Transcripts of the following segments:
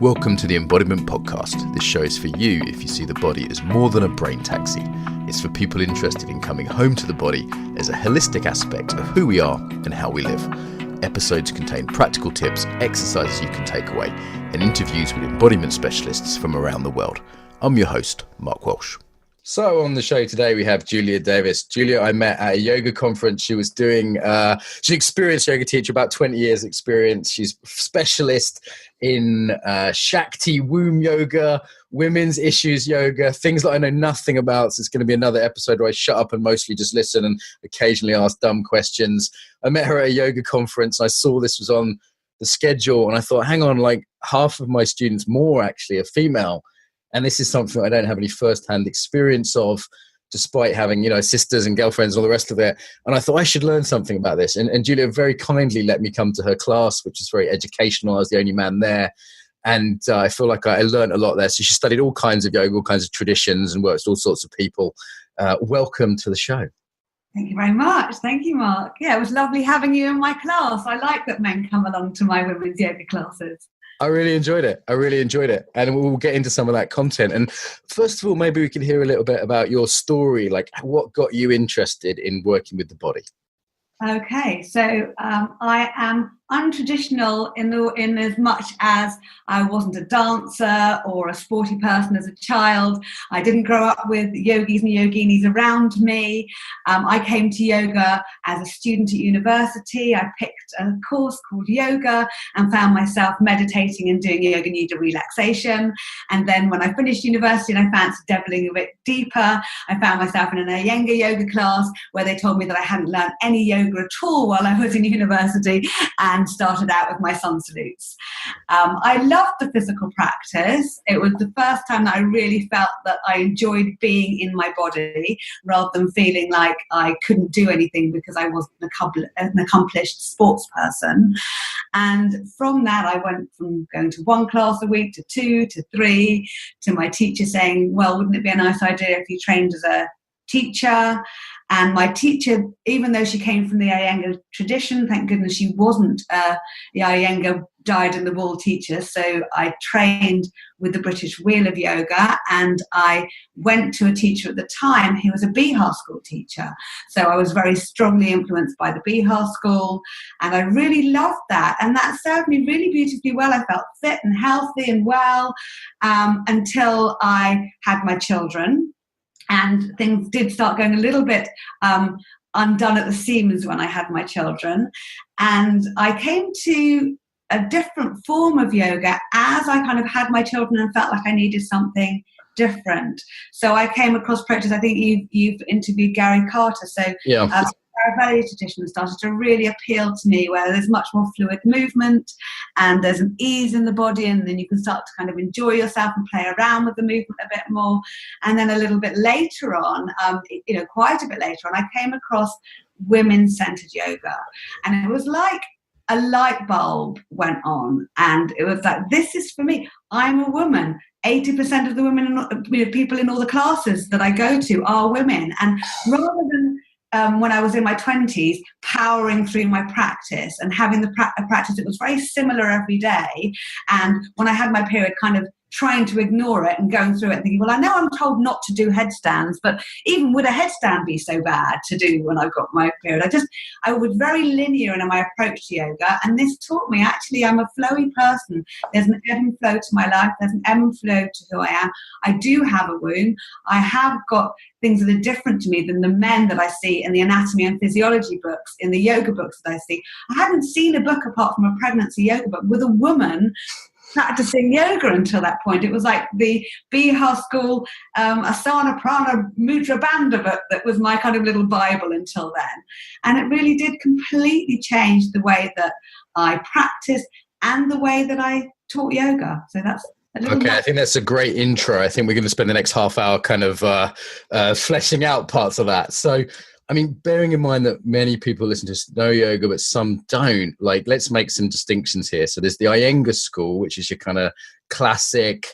Welcome to the Embodiment podcast. This show is for you if you see the body as more than a brain taxi. It's for people interested in coming home to the body as a holistic aspect of who we are and how we live. Episodes contain practical tips, exercises you can take away, and interviews with embodiment specialists from around the world. I'm your host, Mark Walsh. So on the show today, we have Julia Davis. Julia, I met at a yoga conference. She was doing, she's an experienced yoga teacher, about 20 years experience. She's specialist in Shakti womb yoga, women's issues yoga, things that I know nothing about. So it's going to be another episode where I shut up and mostly just listen and occasionally ask dumb questions. I met her at a yoga conference. I saw this was on the schedule and I thought, hang on, like half of my students, more actually, are female. And this is something I don't have any first-hand experience of, despite having, sisters and girlfriends and all the rest of it. And I thought I should learn something about this. And Julia very kindly let me come to her class, which is very educational. I was the only man there. And I feel like I learned a lot there. So she studied all kinds of yoga, all kinds of traditions, and worked with all sorts of people. Welcome to the show. Thank you very much. Thank you, Mark. Yeah, it was lovely having you in my class. I like that men come along to my women's yoga classes. I really enjoyed it. And we'll get into some of that content. And first of all, maybe we can hear a little bit about your story, like what got you interested in working with the body? Okay, so I am untraditional in as much as I wasn't a dancer or a sporty person as a child. I didn't grow up with yogis and yoginis around me. I came to yoga as a student at university. I picked a course called yoga and found myself meditating and doing yoga nidra relaxation. And then when I finished university and I fancied dabbling a bit deeper, I found myself in an Iyengar yoga class where they told me that I hadn't learned any yoga at all while I was in university, and started out with my sun salutes. I loved the physical practice. It was the first time that I really felt that I enjoyed being in my body rather than feeling like I couldn't do anything because I wasn't an accomplished sports person. And from that, I went from going to one class a week to 2 to 3 to my teacher saying, well, wouldn't it be a nice idea if you trained as a teacher? And my teacher, even though she came from the Iyengar tradition, thank goodness she wasn't the Iyengar dyed-in-the-wool teacher. So I trained with the British Wheel of Yoga, and I went to a teacher at the time who was a Bihar school teacher. So I was very strongly influenced by the Bihar school, and I really loved that. And that served me really beautifully well. I felt fit and healthy and well until I had my children. And things did start going a little bit undone at the seams when I had my children. And I came to a different form of yoga as I kind of had my children and felt like I needed something different. So I came across practice. I think you've interviewed Gary Carter. So yeah. Valley tradition started to really appeal to me, where there's much more fluid movement and there's an ease in the body, and then you can start to kind of enjoy yourself and play around with the movement a bit more. And then a little bit later on, quite a bit later on, I came across women-centered yoga, and it was like a light bulb went on, and it was like, this is for me. I'm a woman. 80% of the women, people in all the classes that I go to are women, and rather than when I was in my 20s, powering through my practice and having the practice, it was very similar every day. And when I had my period, kind of trying to ignore it and going through it and thinking, well, I know I'm told not to do headstands, but even would a headstand be so bad to do when I've got my period? I was very linear in my approach to yoga, and this taught me actually I'm a flowy person. There's an ebb and flow to my life. There's an ebb and flow to who I am. I do have a womb. I have got things that are different to me than the men that I see in the anatomy and physiology books, in the yoga books that I see. I hadn't seen a book apart from a pregnancy yoga book with a woman practicing yoga until that point. It was like the Bihar school Asana Prana Mudra Bandha book that was my kind of little Bible until then. And it really did completely change the way that I practiced and the way that I taught yoga. So that's okay, I think that's a great intro. I think we're going to spend the next half hour kind of fleshing out parts of that. So, I mean, bearing in mind that many people listen to know yoga, but some don't, like, let's make some distinctions here. So there's the Iyengar school, which is your kind of classic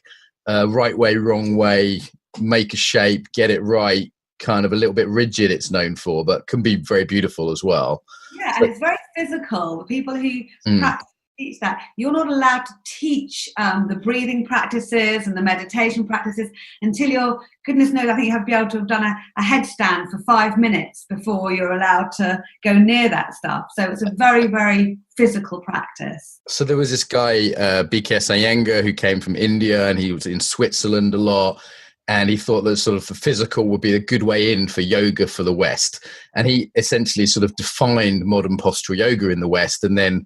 right way, wrong way, make a shape, get it right, kind of a little bit rigid it's known for, but can be very beautiful as well. Yeah, and it's very physical. The people who practice teach that. You're not allowed to teach the breathing practices and the meditation practices until you're, goodness knows, I think you have to be able to have done a headstand for 5 minutes before you're allowed to go near that stuff. So it's a very, very physical practice. So there was this guy, B.K. Iyengar, who came from India, and he was in Switzerland a lot. And he thought that sort of the physical would be a good way in for yoga for the West. And he essentially sort of defined modern postural yoga in the West. And then,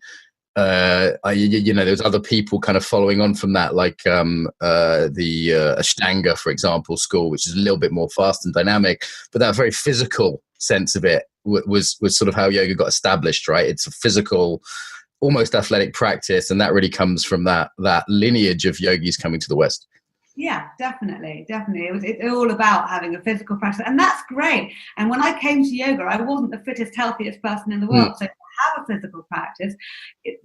there's other people kind of following on from that, like the Ashtanga, for example, school, which is a little bit more fast and dynamic. But that very physical sense of it was sort of how yoga got established, right? It's a physical, almost athletic practice. And that really comes from that lineage of yogis coming to the West. Yeah, definitely. It's all about having a physical practice, and that's great. And when I came to yoga, I wasn't the fittest, healthiest person in the world. So to have a physical practice,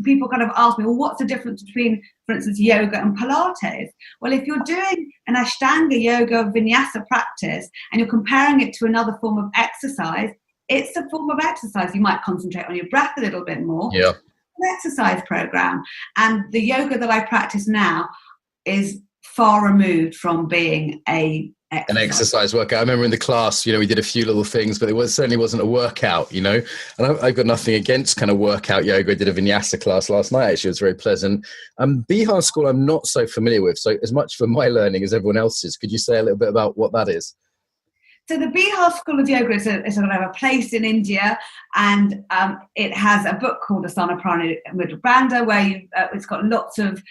people kind of ask me, well, what's the difference between, for instance, yoga and Pilates? Well, if you're doing an Ashtanga Yoga vinyasa practice and you're comparing it to another form of exercise, it's a form of exercise. You might concentrate on your breath a little bit more. Yeah. An exercise program. And the yoga that I practice now is far removed from being an exercise workout. I remember in the class, we did a few little things, but it certainly wasn't a workout, And I've got nothing against kind of workout yoga. I did a vinyasa class last night. Actually, it was very pleasant. Bihar school, I'm not so familiar with. So as much for my learning as everyone else's, could you say a little bit about what that is? So the Bihar School of Yoga is a place in India, and it has a book called Asana Pranidhana, where it's got lots of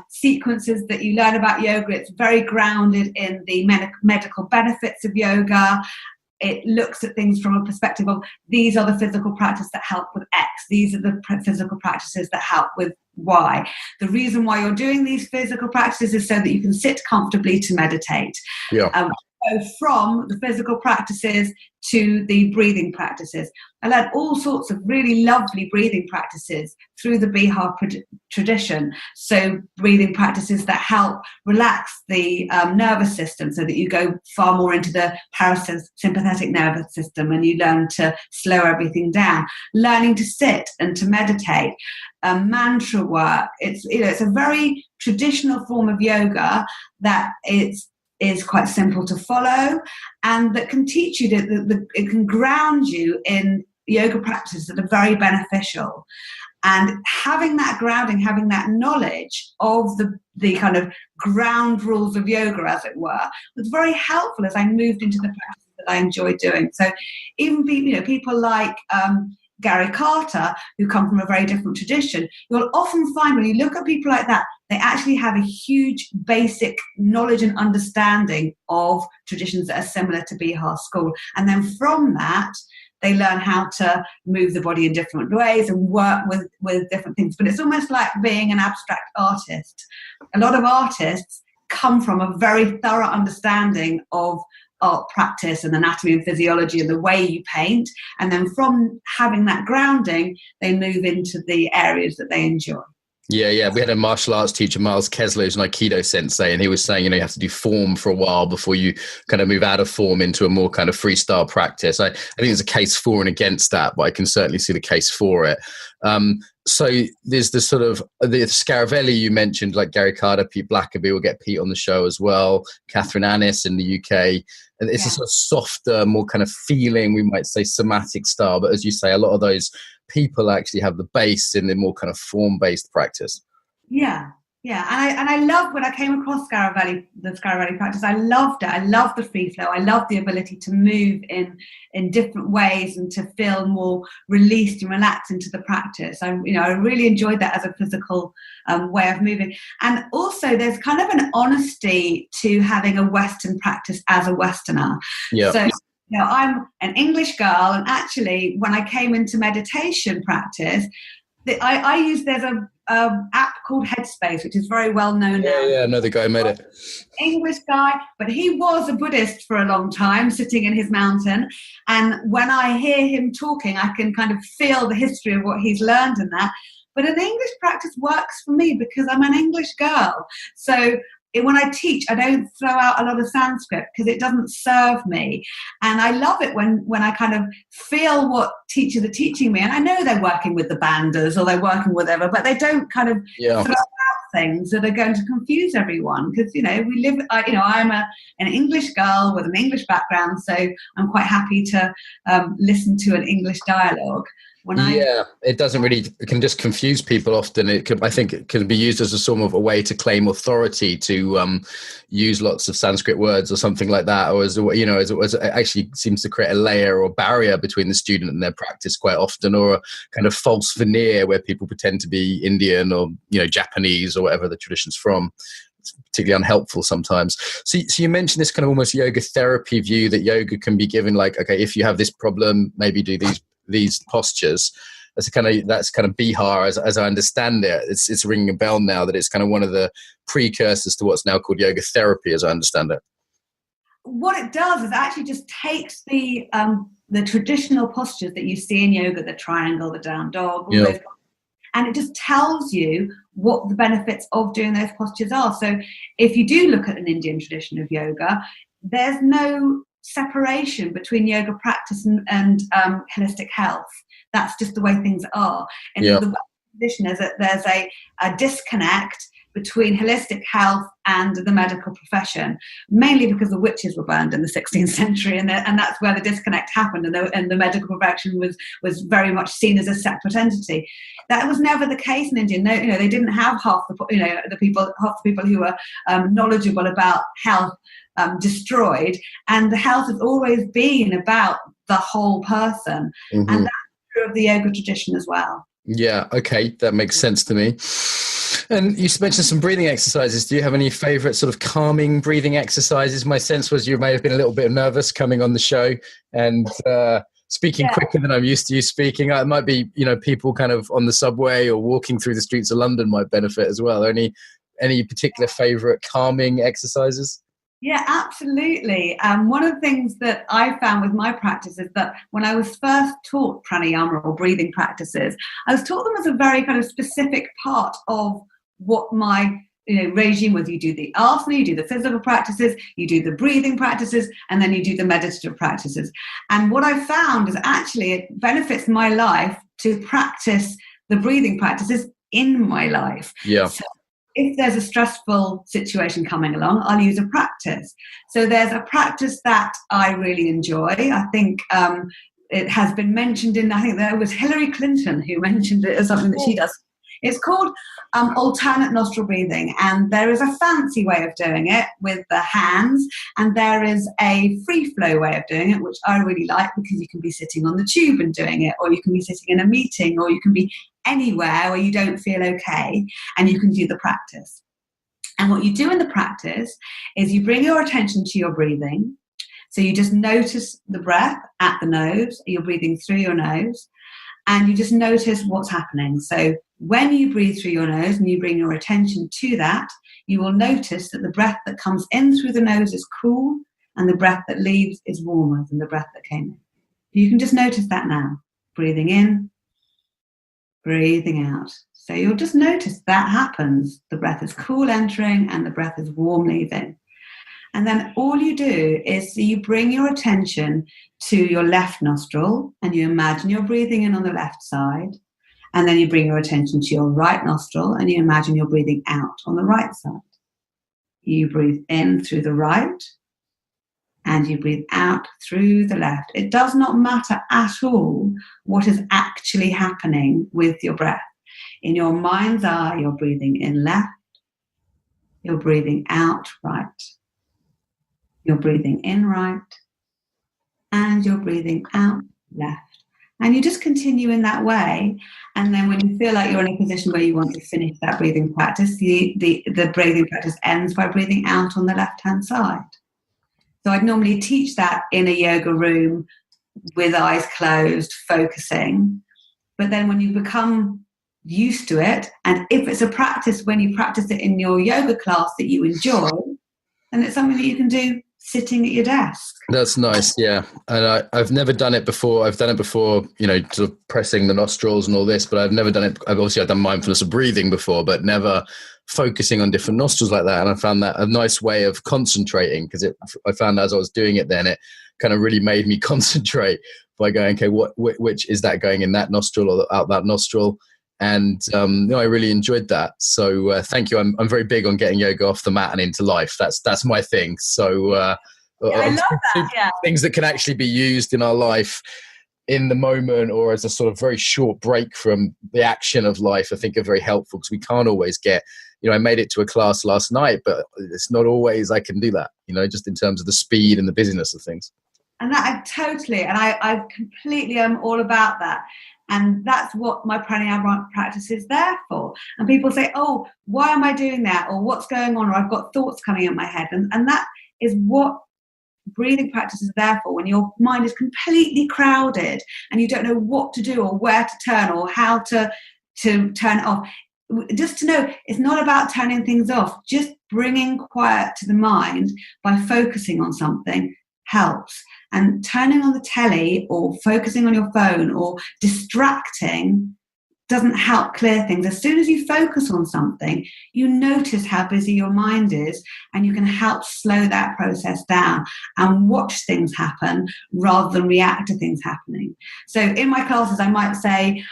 sequences that you learn about yoga. It's very grounded in the medical benefits of yoga. It looks at things from a perspective of, these are the physical practices that help with X. These are the physical practices that help with Y. The reason why you're doing these physical practices is so that you can sit comfortably to meditate. Yeah. Go from the physical practices to the breathing practices. I learned all sorts of really lovely breathing practices through the Bihar tradition. So breathing practices that help relax the nervous system, so that you go far more into the parasympathetic nervous system and you learn to slow everything down. Learning to sit and to meditate. Mantra work. It's a very traditional form of yoga that is quite simple to follow, and that can teach you it can ground you in yoga practices that are very beneficial. And having that grounding, having that knowledge of the kind of ground rules of yoga, as it were, was very helpful as I moved into the practices that I enjoy doing. So even people like Gary Carter, who come from a very different tradition, you'll often find when you look at people like that, they actually have a huge basic knowledge and understanding of traditions that are similar to Bihar school. And then from that, they learn how to move the body in different ways and work with different things. But it's almost like being an abstract artist. A lot of artists come from a very thorough understanding of art practice and anatomy and physiology and the way you paint. And then from having that grounding, they move into the areas that they enjoy. Yeah. We had a martial arts teacher, Miles Kessler, who's an Aikido sensei, and he was saying, you have to do form for a while before you kind of move out of form into a more kind of freestyle practice. I think there's a case for and against that, but I can certainly see the case for it. So there's the sort of the Scaravelli you mentioned, like Gary Carter, Pete Blackerby, will get Pete on the show as well, Catherine Annis in the UK. And it's a sort of softer, more kind of feeling, we might say somatic style. But as you say, a lot of those people actually have the base in the more kind of form-based practice. Yeah. And I loved when I came across the Scaravelli practice. I loved it. I loved the free flow. I loved the ability to move in different ways and to feel more released and relaxed into the practice. I really enjoyed that as a physical way of moving. And also, there's kind of an honesty to having a Western practice as a Westerner. Yeah. So, I'm an English girl, and actually, when I came into meditation practice, there's a app called Headspace, which is very well known now. Yeah, I know the guy made it. English guy, but he was a Buddhist for a long time, sitting in his mountain. And when I hear him talking, I can kind of feel the history of what he's learned in that. But an English practice works for me because I'm an English girl. So when I teach, I don't throw out a lot of Sanskrit because it doesn't serve me. And I love it when I kind of feel what teachers are teaching me. And I know they're working with the banders or they're working with whatever, but they don't kind of throw out things that are going to confuse everyone. Because, you know, I'm an English girl with an English background, so I'm quite happy to listen to an English dialogue. It doesn't really, it can just confuse people often. I think it can be used as a sort of a way to claim authority, to use lots of Sanskrit words or something like that, or as it actually seems to create a layer or barrier between the student and their practice quite often, or a kind of false veneer where people pretend to be Indian or, you know, Japanese or whatever the tradition's from. It's particularly unhelpful sometimes. So you mentioned this kind of almost yoga therapy view that yoga can be given, like, okay, if you have this problem, maybe do these postures. That's kind of Bihar as I understand it. It's ringing a bell now that it's kind of one of the precursors to what's now called yoga therapy, as I understand it. What it does is actually just takes the traditional postures that you see in yoga, the triangle, the down dog, all those, and it just tells you what the benefits of doing those postures are. So if you do look at an Indian tradition of yoga, there's no separation between yoga practice and holistic health. That's just the way things are. And the Western tradition is that there's a disconnect between holistic health and the medical profession, mainly because the witches were burned in the 16th century, and that's where the disconnect happened, and the medical profession was very much seen as a separate entity. That was never the case in India. No, you know, they didn't have half the people who were knowledgeable about health destroyed, and the health has always been about the whole person, and that's true of the yoga tradition as well. Yeah, okay, that makes sense to me. And you mentioned some breathing exercises. Do you have any favorite sort of calming breathing exercises? My sense was you may have been a little bit nervous coming on the show and speaking quicker than I'm used to you speaking. It might be, you know, people kind of on the subway or walking through the streets of London might benefit as well. Any particular favorite calming exercises? Yeah, absolutely. One of the things that I found with my practice is that when I was first taught pranayama or breathing practices, I was taught them as a very kind of specific part of what my regime was. You do the asana, you do the physical practices, you do the breathing practices, and then you do the meditative practices. And what I found is actually it benefits my life to practice the breathing practices in my life. Yeah. So if there's a stressful situation coming along, I'll use a practice. So there's a practice that I really enjoy. I think it has been mentioned I think there was Hillary Clinton who mentioned it as something that she does. It's called alternate nostril breathing, and there is a fancy way of doing it with the hands, and there is a free flow way of doing it, which I really like because you can be sitting on the tube and doing it, or you can be sitting in a meeting, or you can be anywhere where you don't feel okay, and you can do the practice. And what you do in the practice is you bring your attention to your breathing. So you just notice the breath at the nose, you're breathing through your nose, and you just notice what's happening. So when you breathe through your nose and you bring your attention to that, you will notice that the breath that comes in through the nose is cool, and the breath that leaves is warmer than the breath that came in. You can just notice that now. Breathing in, breathing out. So you'll just notice that happens. The breath is cool entering and the breath is warm leaving. And then all you do is you bring your attention to your left nostril and you imagine you're breathing in on the left side. And then you bring your attention to your right nostril and you imagine you're breathing out on the right side. You breathe in through the right and you breathe out through the left. It does not matter at all what is actually happening with your breath. In your mind's eye, you're breathing in left, you're breathing out right, you're breathing in right, and you're breathing out left. And you just continue in that way. And then when you feel like you're in a position where you want to finish that breathing practice, the breathing practice ends by breathing out on the left-hand side. So I'd normally teach that in a yoga room with eyes closed, focusing. But then when you become used to it, and if it's a practice when you practice it in your yoga class that you enjoy, then it's something that you can do sitting at your desk. That's nice, yeah. And I've never done it before. I've done it before, sort of pressing the nostrils and all this, but I've never done it. I've done mindfulness of breathing before, but never focusing on different nostrils like that. And I found that a nice way of concentrating, because I found as I was doing it then, it kind of really made me concentrate by going, okay, which is that going in that nostril or out that nostril? And I really enjoyed that. So thank you. I'm very big on getting yoga off the mat and into life. That's my thing. So I love that. Yeah. Things that can actually be used in our life in the moment, or as a sort of very short break from the action of life, I think are very helpful, because we can't always get, I made it to a class last night, but it's not always I can do that, just in terms of the speed and the busyness of things. And that I completely am all about that. And that's what my pranayama practice is there for. And people say, oh, why am I doing that? Or what's going on? Or I've got thoughts coming in my head. And that is what breathing practice is there for. When your mind is completely crowded and you don't know what to do or where to turn or how to turn it off. Just to know, it's not about turning things off. Just bringing quiet to the mind by focusing on something helps. And turning on the telly or focusing on your phone or distracting doesn't help clear things. As soon as you focus on something, you notice how busy your mind is, and you can help slow that process down and watch things happen rather than react to things happening. So in my classes, I might say,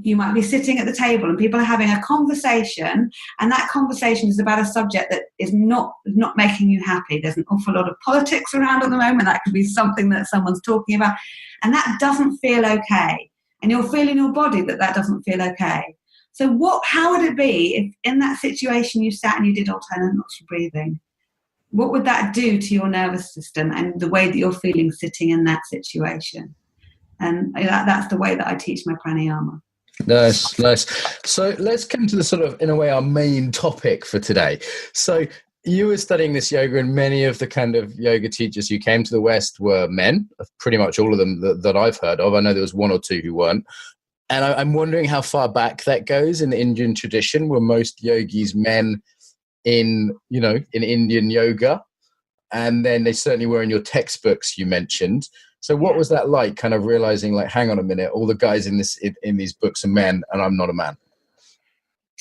you might be sitting at the table and people are having a conversation, and that conversation is about a subject that is not making you happy. There's an awful lot of politics around at the moment. That could be something that someone's talking about, and that doesn't feel okay. And you'll feel in your body that doesn't feel okay. So how would it be if in that situation you sat and you did alternate nostril breathing? What would that do to your nervous system and the way that you're feeling sitting in that situation? And that's the way that I teach my pranayama. Nice. So let's come to the sort of, in a way, our main topic for today. So you were studying this yoga, and many of the kind of yoga teachers who came to the West were men, pretty much all of them that I've heard of. I know there was one or two who weren't. And I'm wondering how far back that goes in the Indian tradition. Were most yogis men in Indian yoga? And then they certainly were in your textbooks you mentioned. So what was that like, kind of realizing, like, hang on a minute, all the guys in these books are men and I'm not a man?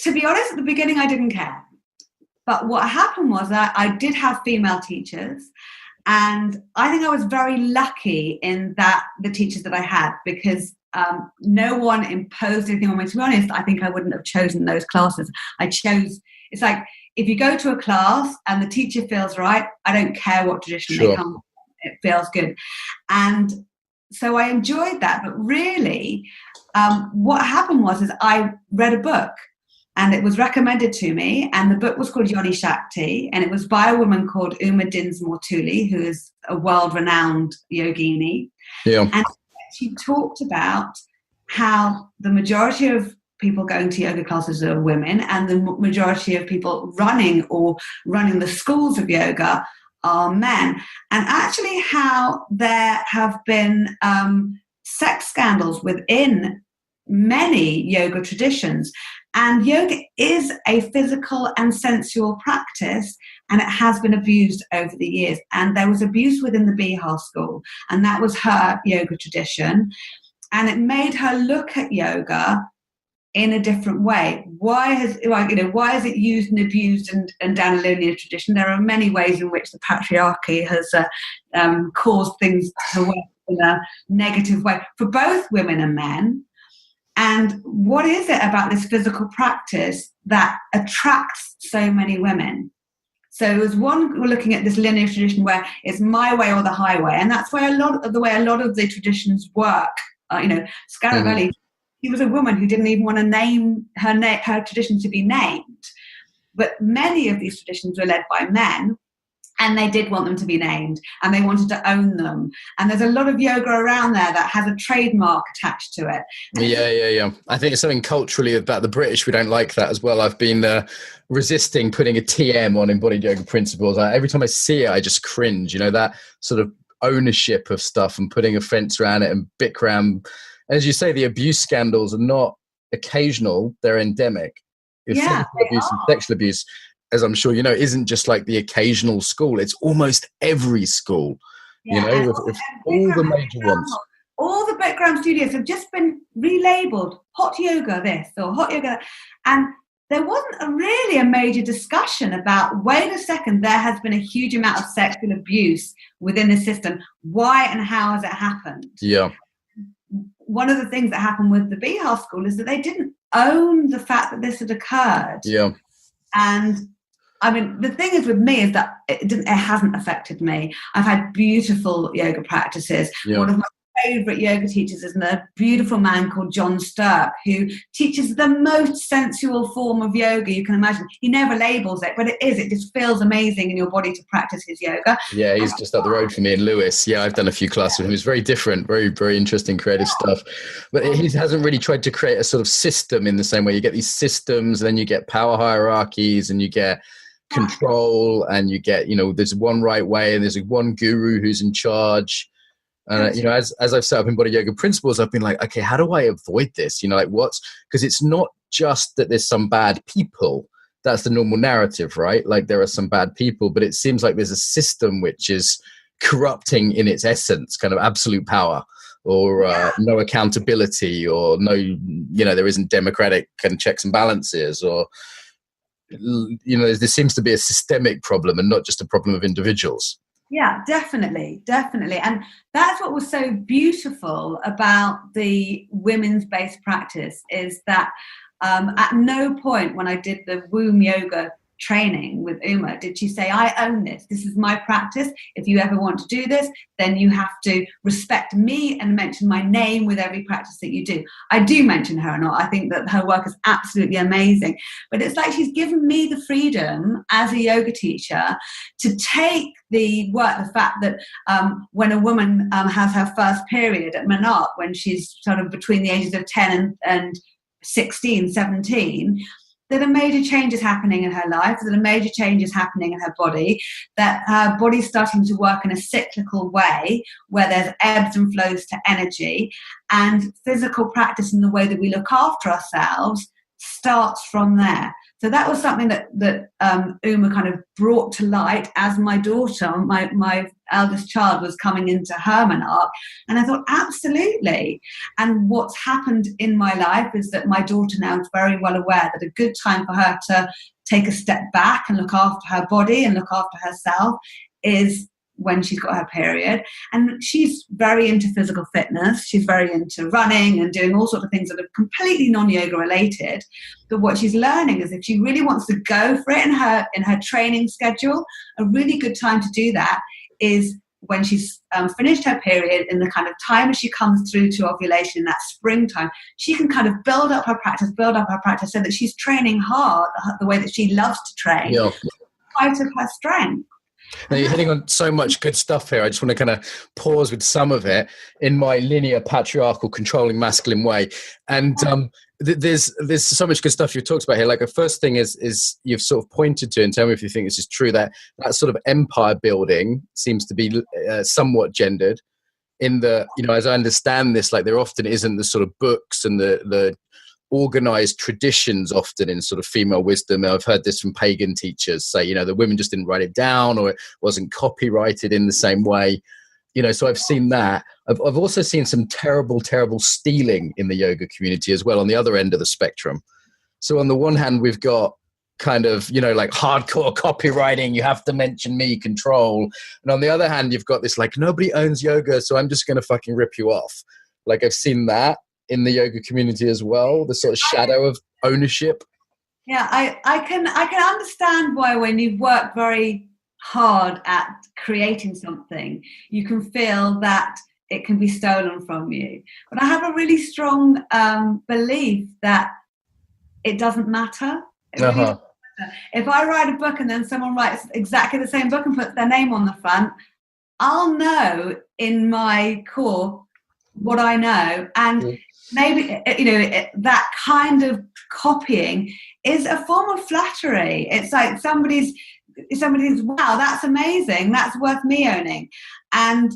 To be honest, at the beginning, I didn't care. But what happened was that I did have female teachers, and I think I was very lucky in that the teachers that I had, because no one imposed anything on me. To be honest, I think I wouldn't have chosen those classes. It's like, if you go to a class and the teacher feels right, I don't care what tradition they come from. It feels good. And so I enjoyed that. But really, what happened was I read a book. And it was recommended to me, and the book was called Yoni Shakti, and it was by a woman called Uma Dinsmore Tuli, who is a world-renowned yogini. Yeah. And she talked about how the majority of people going to yoga classes are women, and the majority of people running the schools of yoga are men. And actually how there have been sex scandals within many yoga traditions. And yoga is a physical and sensual practice, and it has been abused over the years. And there was abuse within the Bihar school, and that was her yoga tradition. And it made her look at yoga in a different way. Why is it used and abused and down a linear tradition? There are many ways in which the patriarchy has caused things to work in a negative way for both women and men. And what is it about this physical practice that attracts so many women? So as one, we're looking at this linear tradition where it's my way or the highway, and that's where a lot of the traditions work. Scaravelli, she was a woman who didn't even want to name her tradition to be named. But many of these traditions were led by men, and they did want them to be named, and they wanted to own them. And there's a lot of yoga around there that has a trademark attached to it. Yeah. I think it's something culturally about the British. We don't like that as well. I've been resisting putting a TM on embodied yoga principles. Every time I see it, I just cringe, that sort of ownership of stuff and putting a fence around it and Bikram. As you say, the abuse scandals are not occasional, they're endemic. Physical abuse and sexual abuse. as I'm sure you know, isn't just like the occasional school. It's almost every school, Yeah, with all the major ones. All the background studios have just been relabeled hot yoga this or hot yoga that. And there wasn't really a major discussion about, wait a second, there has been a huge amount of sexual abuse within the system. Why and how has it happened? Yeah. One of the things that happened with the Bihar school is that they didn't own the fact that this had occurred. Yeah. And I mean, the thing is with me is that it hasn't affected me. I've had beautiful yoga practices. Yeah. One of my favorite yoga teachers is a beautiful man called John Stirk, who teaches the most sensual form of yoga you can imagine. He never labels it, but it just feels amazing in your body to practice his yoga. Yeah, he's just up the road from me in Lewis. Yeah, I've done a few classes with him. It's very different, very, very interesting, creative stuff. But he hasn't really tried to create a sort of system in the same way. You get these systems, then you get power hierarchies, and you get control, and you get, there's one right way, and there's one guru who's in charge. And, as I've set up Embodied Yoga Principles, I've been like, okay, how do I avoid this? Because it's not just that there's some bad people. That's the normal narrative, right? Like there are some bad people, but it seems like there's a system which is corrupting in its essence, kind of absolute power, or no accountability, or no, there isn't democratic kind of checks and balances, or, there seems to be a systemic problem and not just a problem of individuals. Yeah, definitely. And that's what was so beautiful about the women's-based practice, is that at no point when I did the womb yoga training with Uma did she say, I own this. This is my practice. If you ever want to do this, then you have to respect me and mention my name with every practice that you do. I do mention her or not. I think that her work is absolutely amazing. But it's like she's given me the freedom as a yoga teacher to take the fact that when a woman has her first period at Menarche, when she's sort of between the ages of 10 and 16, 17, that a major change is happening in her life, that a major change is happening in her body, that her body's starting to work in a cyclical way where there's ebbs and flows to energy, and physical practice in the way that we look after ourselves starts from there. So that was something that Uma kind of brought to light as my daughter, my eldest child, was coming into her Menarche. And I thought, absolutely. And what's happened in my life is that my daughter now is very well aware that a good time for her to take a step back and look after her body and look after herself is when she's got her period. And she's very into physical fitness. She's very into running and doing all sorts of things that are completely non-yoga related. But what she's learning is if she really wants to go for it in her training schedule, a really good time to do that is when she's finished her period, in the kind of time as she comes through to ovulation, that springtime. She can kind of build up her practice so that she's training hard the way that she loves to train, in spite of her strength. Now you're hitting on so much good stuff here. I just want to kind of pause with some of it in my linear, patriarchal, controlling, masculine way. And there's so much good stuff you've talked about here. Like the first thing is you've sort of pointed to, and tell me if you think this is true, that sort of empire building seems to be somewhat gendered. In the, as I understand this, like there often isn't the sort of books and the organized traditions often in sort of female wisdom. I've heard this from pagan teachers say, the women just didn't write it down, or it wasn't copyrighted in the same way. So I've seen that. I've also seen some terrible stealing in the yoga community as well on the other end of the spectrum. So on the one hand, we've got kind of, like hardcore copywriting, you have to mention me, control. And on the other hand, you've got this like, nobody owns yoga, so I'm just going to fucking rip you off. Like I've seen that in the yoga community as well, the sort of shadow of ownership. Yeah, I can understand why when you've worked very hard at creating something, you can feel that it can be stolen from you. But I have a really strong belief that it doesn't matter. It really doesn't matter. If I write a book and then someone writes exactly the same book and puts their name on the front, I'll know in my core what I know. And maybe, that kind of copying is a form of flattery. It's like somebody's, wow, that's amazing. That's worth me owning. And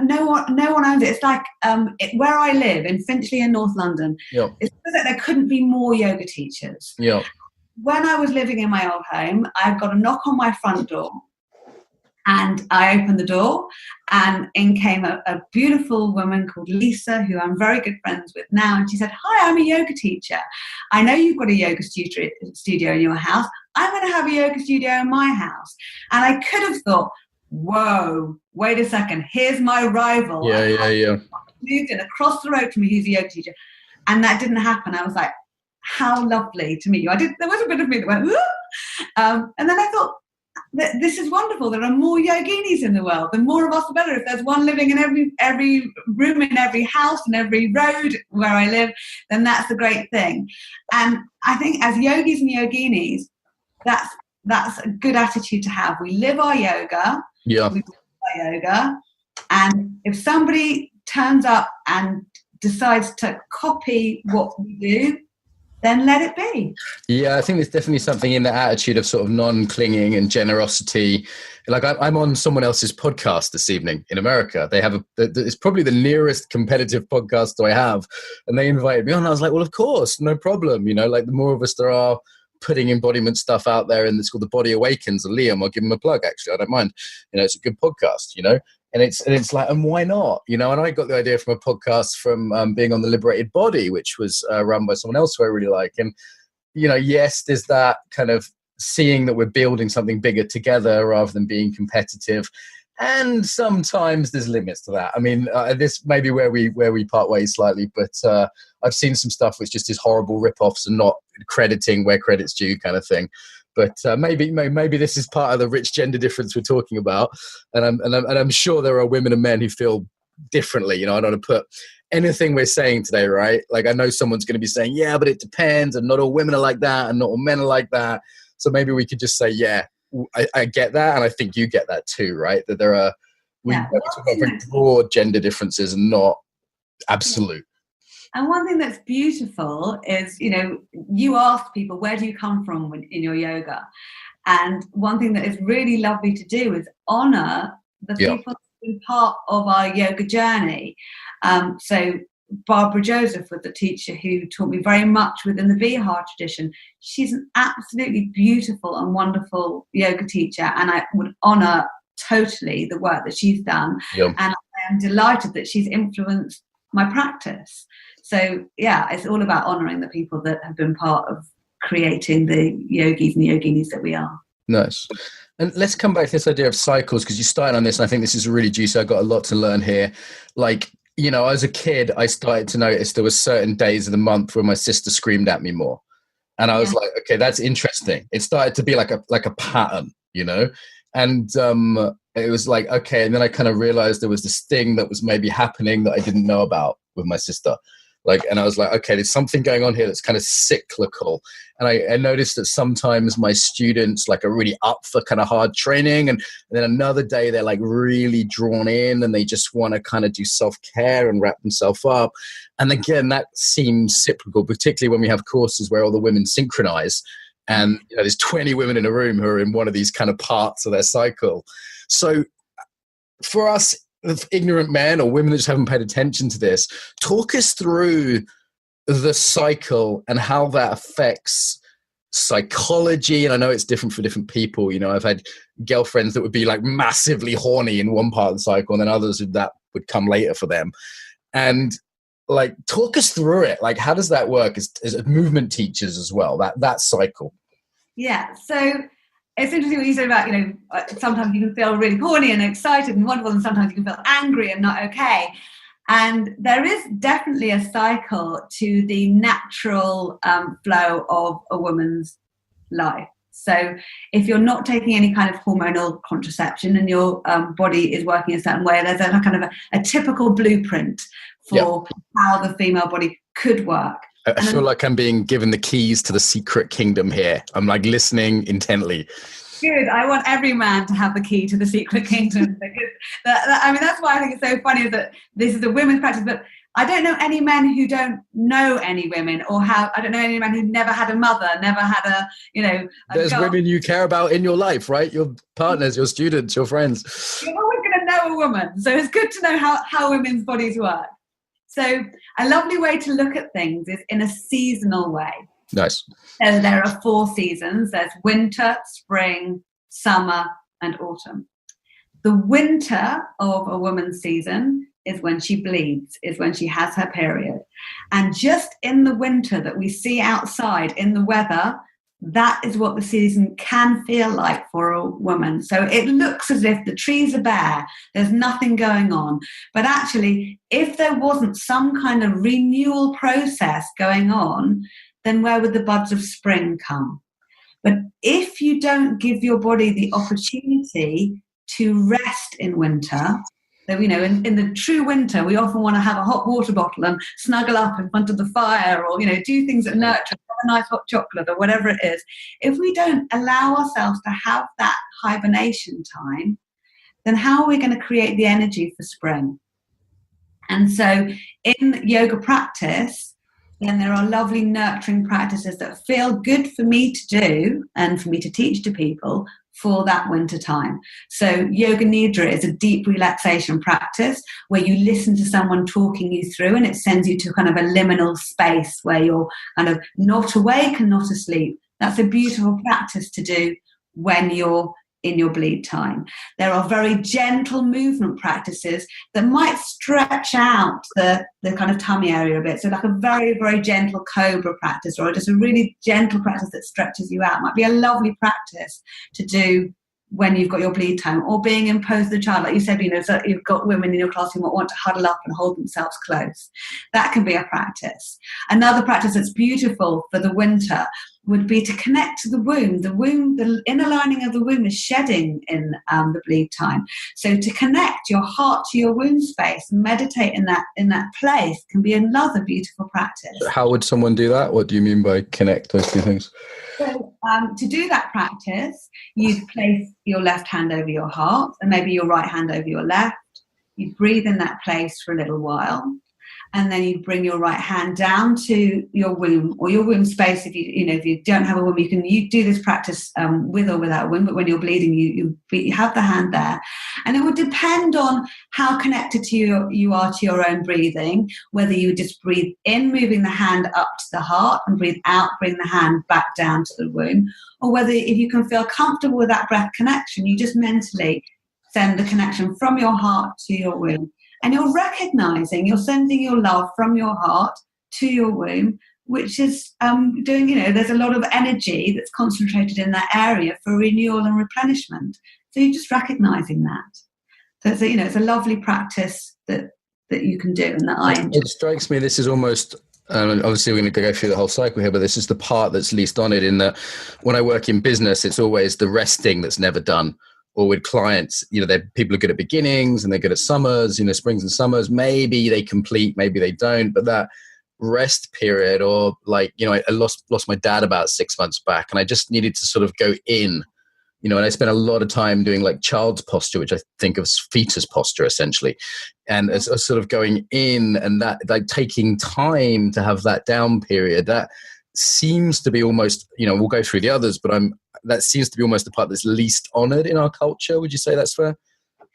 no one owns it. It's like where I live in Finchley in North London. It's like there couldn't be more yoga teachers. when I was living in my old home, I got a knock on my front door. And I opened the door, and in came a beautiful woman called Lisa, who I'm very good friends with now. And she said, "Hi, I'm a yoga teacher. I know you've got a yoga studio in your house. I'm going to have a yoga studio in my house." And I could have thought, whoa, wait a second, here's my rival. Yeah. Moved in across the road from me, who's a yoga teacher. And that didn't happen. I was like, how lovely to meet you. There was a bit of me that went, whoop. And then I thought, this is wonderful. There are more yoginis in the world. The more of us, the better. If there's one living in every room, in every house, and every road where I live, then that's a great thing. And I think as yogis and yoginis, that's a good attitude to have. We live our yoga. Yeah. We do our yoga. And if somebody turns up and decides to copy what we do, then let it be. Yeah, I think there's definitely something in the attitude of sort of non-clinging and generosity. Like I'm on someone else's podcast this evening in America. They have it's probably the nearest competitive podcast I have. And they invited me on. I was like, well, of course, no problem. You know, like the more of us there are putting embodiment stuff out there, and it's called The Body Awakens. And Liam, I'll give him a plug, actually. I don't mind. You know, it's a good podcast, you know. And it's like, and why not? You know, and I got the idea from a podcast from being on The Liberated Body, which was run by someone else who I really like. And, you know, yes, there's that kind of seeing that we're building something bigger together rather than being competitive. And sometimes there's limits to that. I mean, this may be where we part ways slightly, but I've seen some stuff which just is horrible rip-offs and not crediting where credit's due kind of thing. But maybe this is part of the rich gender difference we're talking about, and I'm sure there are women and men who feel differently. You know, I don't want to put anything we're saying today, right? Like I know someone's going to be saying, yeah, but it depends, and not all women are like that, and not all men are like that. So maybe we could just say, yeah, I get that, and I think you get that too, right? That there are we talk about very broad gender differences and not absolute. And one thing that's beautiful is, you know, you ask people, where do you come from in your yoga? And one thing that is really lovely to do is honor the people who've been part of our yoga journey. So Barbara Joseph was the teacher who taught me very much within the Vihar tradition. She's an absolutely beautiful and wonderful yoga teacher, and I would honor totally the work that she's done. And I am delighted that she's influenced my practice. So yeah, it's all about honoring the people that have been part of creating the yogis and the yoginis that we are. Nice. And let's come back to this idea of cycles, because you started on this, and I think this is really juicy. I've got a lot to learn here. Like, you know, as a kid, I started to notice there were certain days of the month where my sister screamed at me more. And I was like, okay, that's interesting. It started to be like a pattern, you know? And it was like, okay. And then I kind of realized there was this thing that was maybe happening that I didn't know about with my sister. Like, and I was like, okay, there's something going on here that's kind of cyclical. And I noticed that sometimes my students like are really up for kind of hard training. And then another day they're like really drawn in and they just want to kind of do self-care and wrap themselves up. And again, that seems cyclical, particularly when we have courses where all the women synchronize. And you know, there's 20 women in a room who are in one of these kind of parts of their cycle. So for us, ignorant men or women that just haven't paid attention to this, talk us through the cycle and how that affects psychology. And I know it's different for different people. You know, I've had girlfriends that would be like massively horny in one part of the cycle, and then others that would come later for them. And like, talk us through it. Like, how does that work as movement teachers as well, that cycle? Yeah. So it's interesting what you said about, you know, sometimes you can feel really horny and excited and wonderful, and sometimes you can feel angry and not okay. And there is definitely a cycle to the natural flow of a woman's life. So if you're not taking any kind of hormonal contraception and your body is working a certain way, there's a kind of a typical blueprint for how the female body could work. I feel like I'm being given the keys to the secret kingdom here. I'm like listening intently. Good. I want every man to have the key to the secret kingdom. Because I mean, that's why I think it's so funny that this is a women's practice, but I don't know any men who don't know any women, or I don't know any men who never had a mother, never had a, you know. There's women you care about in your life, right? Your partners, your students, your friends. You're always going to know a woman. So it's good to know how women's bodies work. So a lovely way to look at things is in a seasonal way. Nice. So there are 4 seasons. There's winter, spring, summer, and autumn. The winter of a woman's season is when she bleeds, is when she has her period. And just in the winter that we see outside in the weather, that is what the season can feel like for a woman. So it looks as if the trees are bare, there's nothing going on. But actually, if there wasn't some kind of renewal process going on, then where would the buds of spring come? But if you don't give your body the opportunity to rest in winter, so, you know, in the true winter, we often want to have a hot water bottle and snuggle up in front of the fire, or, you know, do things that nurture, have a nice hot chocolate or whatever it is. If we don't allow ourselves to have that hibernation time, then how are we going to create the energy for spring? And so in yoga practice, then there are lovely nurturing practices that feel good for me to do and for me to teach to people for that winter time. So Yoga Nidra is a deep relaxation practice where you listen to someone talking you through, and it sends you to kind of a liminal space where you're kind of not awake and not asleep. That's a beautiful practice to do when you're in your bleed time. There are very gentle movement practices that might stretch out the kind of tummy area a bit. So like a very, very gentle cobra practice, or just a really gentle practice that stretches you out might be a lovely practice to do when you've got your bleed time, or being in pose of the child. Like you said, you know, so you've got women in your class who want to huddle up and hold themselves close. That can be a practice. Another practice that's beautiful for the winter would be to connect to the womb. The womb, the inner lining of the womb is shedding in the bleed time. So to connect your heart to your womb space, meditate in that place, can be another beautiful practice. How would someone do that? What do you mean by connect those two things? So to do that practice, you'd place your left hand over your heart and maybe your right hand over your left. You'd breathe in that place for a little while. And then you bring your right hand down to your womb, or your womb space. If you don't have a womb, you do this practice with or without a womb. But when you're bleeding, you have the hand there, and it would depend on how connected to you are to your own breathing. Whether you just breathe in, moving the hand up to the heart, and breathe out, bring the hand back down to the womb, or whether if you can feel comfortable with that breath connection, you just mentally send the connection from your heart to your womb. And you're recognizing, you're sending your love from your heart to your womb, which is doing, there's a lot of energy that's concentrated in that area for renewal and replenishment. So you're just recognizing that. So it's a lovely practice that you can do, and that I enjoy. It strikes me this is almost, obviously we're going to go through the whole cycle here, but this is the part that's least honored, in that when I work in business, it's always the resting that's never done. Or with clients, people are good at beginnings and they're good at summers, springs and summers. Maybe they complete, maybe they don't. But that rest period, or I lost my dad about 6 months back, and I just needed to sort of go in, and I spent a lot of time doing like child's posture, which I think of as fetus posture essentially. And as sort of going in, and that like taking time to have that down period, that seems to be almost, we'll go through the others, but that seems to be almost the part that's least honored in our culture. Would you say that's fair?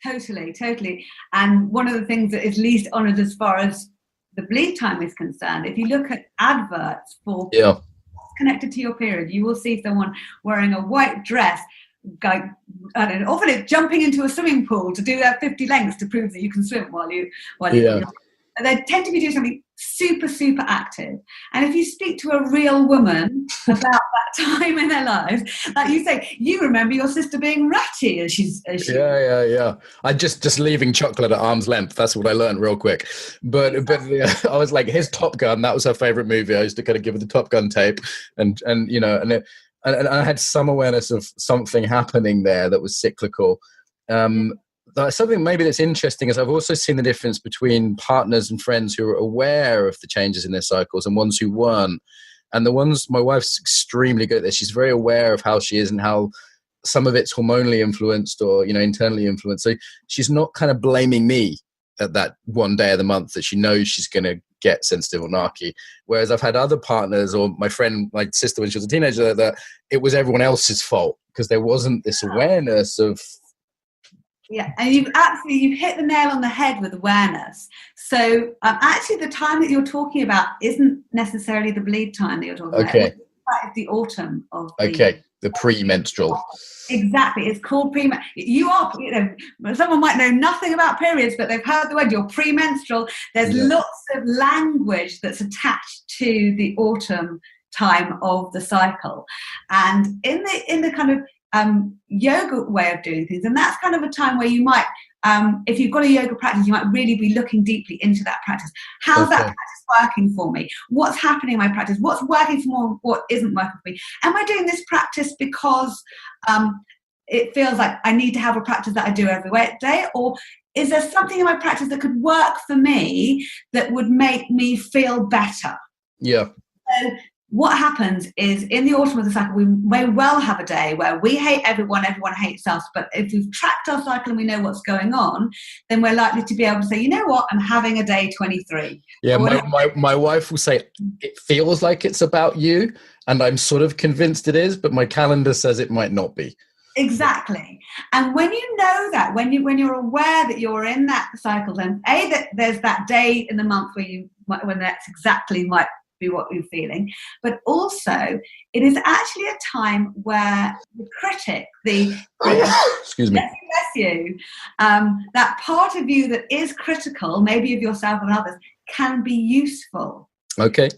Totally. And one of the things that is least honored as far as the bleed time is concerned, if you look at adverts for connected to your period, you will see someone wearing a white dress, often it's jumping into a swimming pool to do their 50 lengths to prove that you can swim while you they tend to be doing something super, super active. And if you speak to a real woman about that time in their lives, like you say, you remember your sister being ratty as she. Yeah. I just leaving chocolate at arm's length. That's what I learned real quick. But I was like, here's Top Gun. That was her favorite movie. I used to kind of give her the Top Gun tape, and I had some awareness of something happening there that was cyclical. Something maybe that's interesting is I've also seen the difference between partners and friends who are aware of the changes in their cycles and ones who weren't. And the ones, my wife's extremely good at this. She's very aware of how she is and how some of it's hormonally influenced or, internally influenced. So she's not kind of blaming me at that one day of the month that she knows she's going to get sensitive or narky. Whereas I've had other partners, or my friend, my sister when she was a teenager, that it was everyone else's fault because there wasn't this awareness of Yeah, and you've hit the nail on the head with awareness. So actually the time that you're talking about isn't necessarily the bleed time that you're talking about. Okay. It's the autumn of the premenstrual. Exactly, it's called someone might know nothing about periods, but they've heard the word, you're premenstrual. There's lots of language that's attached to the autumn time of the cycle, and in the kind of yoga way of doing things, and that's kind of a time where you might, if you've got a yoga practice, you might really be looking deeply into that practice. How's that practice working for me? What's happening in my practice? What's working for me? What isn't working for me? Am I doing this practice because it feels like I need to have a practice that I do every day, or is there something in my practice that could work for me that would make me feel better? Yeah. So what happens is, in the autumn of the cycle, we may well have a day where we hate everyone hates us. But if we've tracked our cycle and we know what's going on, then we're likely to be able to say, you know what, I'm having a day 23. Yeah, my wife will say, it feels like it's about you. And I'm sort of convinced it is, but my calendar says it might not be. Exactly. And when you know that, when you're aware that you're in that cycle, then that there's that day in the month when that's exactly might be what you're feeling, but also it is actually a time where the critic, excuse me, bless you, that part of you that is critical, maybe of yourself and others, can be useful. Okay.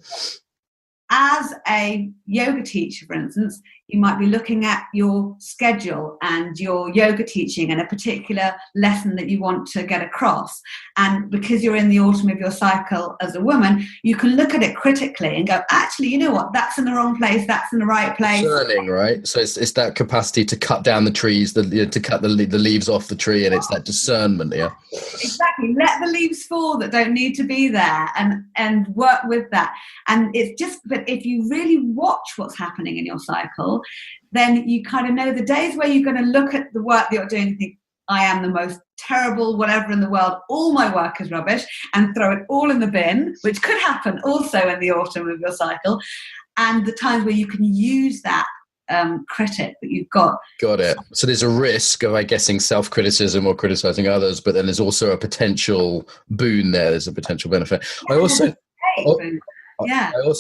As a yoga teacher, for instance, you might be looking at your schedule and your yoga teaching and a particular lesson that you want to get across. And because you're in the autumn of your cycle as a woman, you can look at it critically and go, actually, you know what, that's in the wrong place, that's in the right place. Discerning, right? So it's that capacity to cut down the trees, to cut the leaves off the tree, and it's that discernment, yeah? Exactly. Let the leaves fall that don't need to be there, and work with that. And it's just, but if you really watch what's happening in your cycle, then you kind of know the days where you're going to look at the work that you're doing and think, I am the most terrible whatever in the world, all my work is rubbish, and throw it all in the bin, which could happen also in the autumn of your cycle, and the times where you can use that critic that you've got. Got it. So there's a risk of, I guessing, self-criticism or criticizing others, but then there's also a potential boon there. There's a potential benefit. I also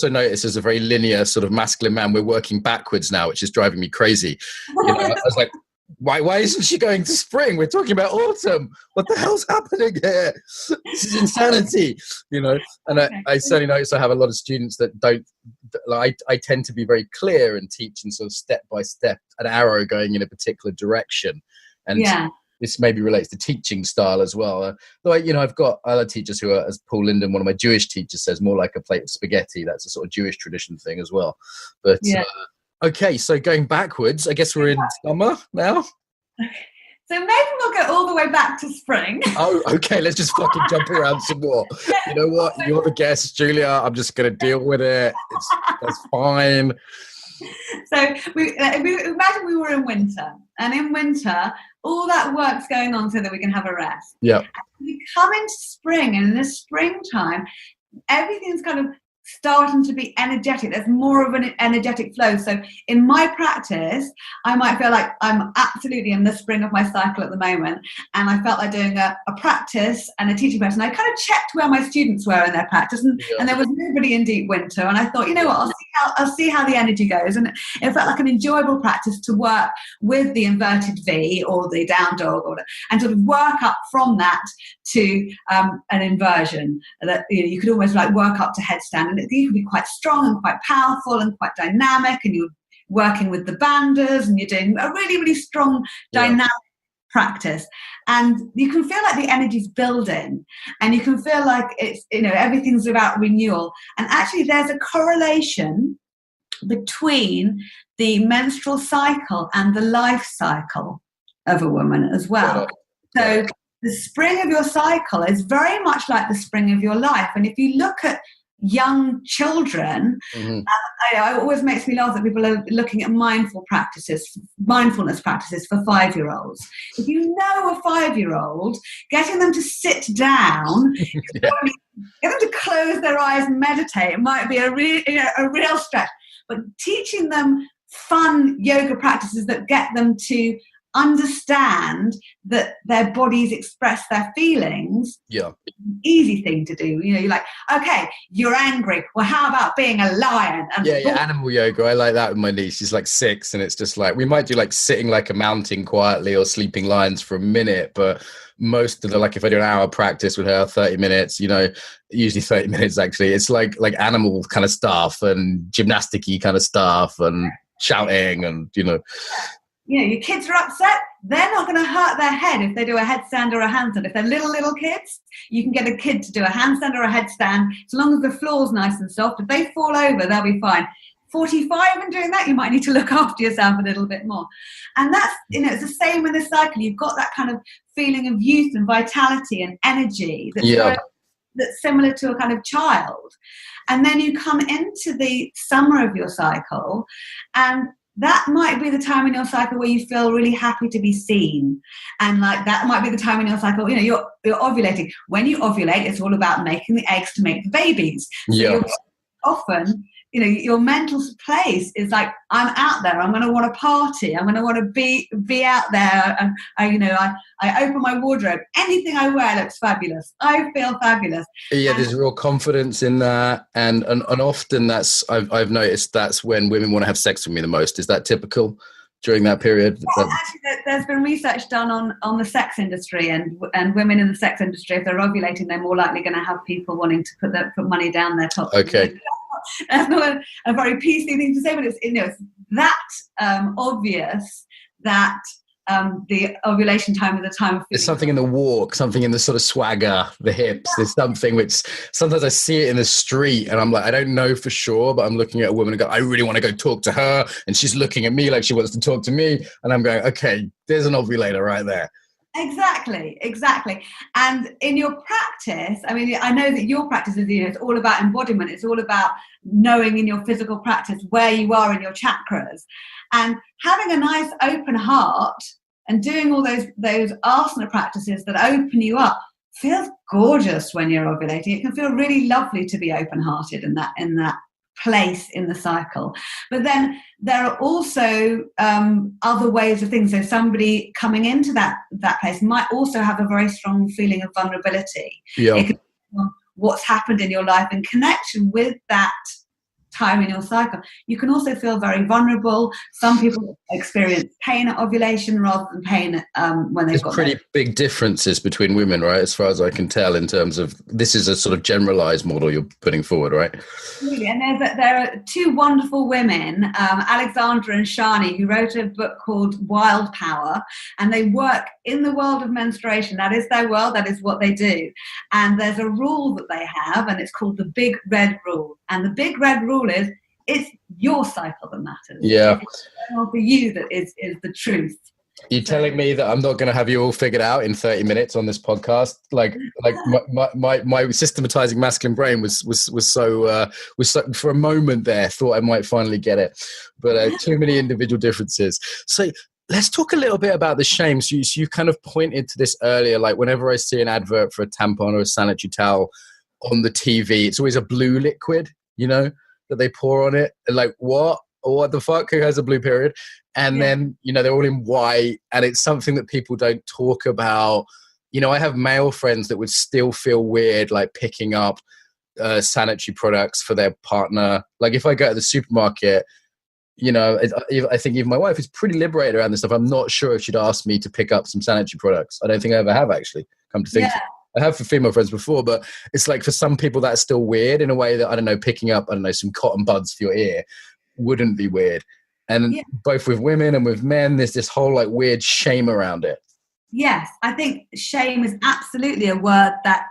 notice as a very linear sort of masculine man, we're working backwards now, which is driving me crazy. I was like, why isn't she going to spring? We're talking about autumn. What the hell's happening here? This is insanity, And I certainly notice I have a lot of students that don't. I tend to be very clear and teach in sort of step by step, an arrow going in a particular direction, and this maybe relates to teaching style as well. Though I've got other teachers who are, as Paul Linden, one of my Jewish teachers, says, more like a plate of spaghetti. That's a sort of Jewish tradition thing as well. But okay, so going backwards, I guess we're in summer now. So maybe we'll go all the way back to spring. Oh, okay. Let's just fucking jump around some more. You know what? You're the guest, Julia. I'm just going to deal with it. That's fine. So imagine we were in winter, and in winter, all that work's going on so that we can have a rest. Yeah. We come into spring, and in the springtime, everything's kind of starting to be energetic. There's more of an energetic flow. So in my practice, I might feel like I'm absolutely in the spring of my cycle at the moment, and I felt like doing a practice and a teaching practice, and I kind of checked where my students were in their practice, and there was nobody in deep winter, and I thought, you know what, I'll see how the energy goes. And it felt like an enjoyable practice to work with the inverted V or the down dog, and sort of work up from that to an inversion that you could almost like work up to headstand. And you can be quite strong and quite powerful and quite dynamic, and you're working with the banders and you're doing a really, really strong dynamic practice. And you can feel like the energy's building, and you can feel like it's, everything's about renewal. And actually there's a correlation between the menstrual cycle and the life cycle of a woman as well. So the spring of your cycle is very much like the spring of your life. And if you look at young children, it always makes me laugh that people are looking at mindfulness practices for 5-year-olds. If you know a 5-year-old, getting them to sit down, get them to close their eyes and meditate, it might be a real stretch. But teaching them fun yoga practices that get them to understand that their bodies express their feelings. Yeah. Easy thing to do. You're like, okay, you're angry. Well, how about being a lion? And Animal yoga. I like that with my niece. She's like 6, and it's just like we might do like sitting like a mountain quietly or sleeping lions for a minute, but most of the, like if I do an hour practice with her, 30 minutes, usually 30 minutes actually, it's like animal kind of stuff and gymnastic-y kind of stuff and shouting and your kids are upset, they're not going to hurt their head if they do a headstand or a handstand. If they're little kids, you can get a kid to do a handstand or a headstand as long as the floor's nice and soft. If they fall over, they'll be fine. 45 and doing that, you might need to look after yourself a little bit more. And that's, it's the same with the cycle. You've got that kind of feeling of youth and vitality and energy that's similar to a kind of child. And then you come into the summer of your cycle, and that might be the time in your cycle where you feel really happy to be seen. And like that might be the time in your cycle, you're ovulating. When you ovulate, it's all about making the eggs to make the babies. So you're often, your mental place is like, I'm out there. I'm going to want to party. I'm going to want to be out there. And I open my wardrobe. Anything I wear looks fabulous. I feel fabulous. Yeah, there's real confidence in that, and often I've noticed that's when women want to have sex with me the most. Is that typical during that period? Yeah, actually, there's been research done on the sex industry, and women in the sex industry, if they're ovulating, they're more likely going to have people wanting to put money down their top. Okay. That's not a very PC thing to say, but it's that obvious that the ovulation time is the time of feeling. There's something in the walk, something in the sort of swagger, the hips. There's something which sometimes I see it in the street and I'm like, I don't know for sure, but I'm looking at a woman and go, I really want to go talk to her. And she's looking at me like she wants to talk to me. And I'm going, okay, there's an ovulator right there. Exactly. And in your practice, I mean, I know that your practice is, it's all about embodiment. It's all about knowing in your physical practice where you are in your chakras, and having a nice open heart and doing all those asana practices that open you up feels gorgeous when you're ovulating. It can feel really lovely to be open-hearted in that place in the cycle. But then there are also other ways of things. So somebody coming into that place might also have a very strong feeling of vulnerability. Yeah. It can be what's happened in your life in connection with that time in your cycle. You can also feel very vulnerable. Some people experience pain at ovulation rather than pain when they've got pretty big differences between women, right? As far as I can tell, in terms of, this is a sort of generalized model you're putting forward, right? Really, and there are two wonderful women, Alexandra and Shani, who wrote a book called Wild Power, and they work in the world of menstruation. That is their world, that is what they do. And there's a rule that they have, and it's called the Big Red Rule. And the Big Red Rule is, it's your cycle that matters. Yeah. It's for you that is the truth. You're telling me that I'm not going to have you all figured out in 30 minutes on this podcast? Like my systematizing masculine brain was so for a moment there thought I might finally get it, but too many individual differences. So let's talk a little bit about the shame. So you kind of pointed to this earlier. Like whenever I see an advert for a tampon or a sanitary towel on the TV, it's always a blue liquid, that they pour on it. And like, what the fuck? Who has a blue period? And then, they're all in white, and it's something that people don't talk about. I have male friends that would still feel weird, like picking up sanitary products for their partner. Like if I go to the supermarket, I think even my wife is pretty liberated around this stuff. I'm not sure if she'd ask me to pick up some sanitary products. I don't think I ever have, actually, come to think of it. I have for female friends before, but it's like for some people that's still weird in a way that, I don't know, picking up, some cotton buds for your ear wouldn't be weird. And both with women and with men, there's this whole like weird shame around it. Yes, I think shame is absolutely a word that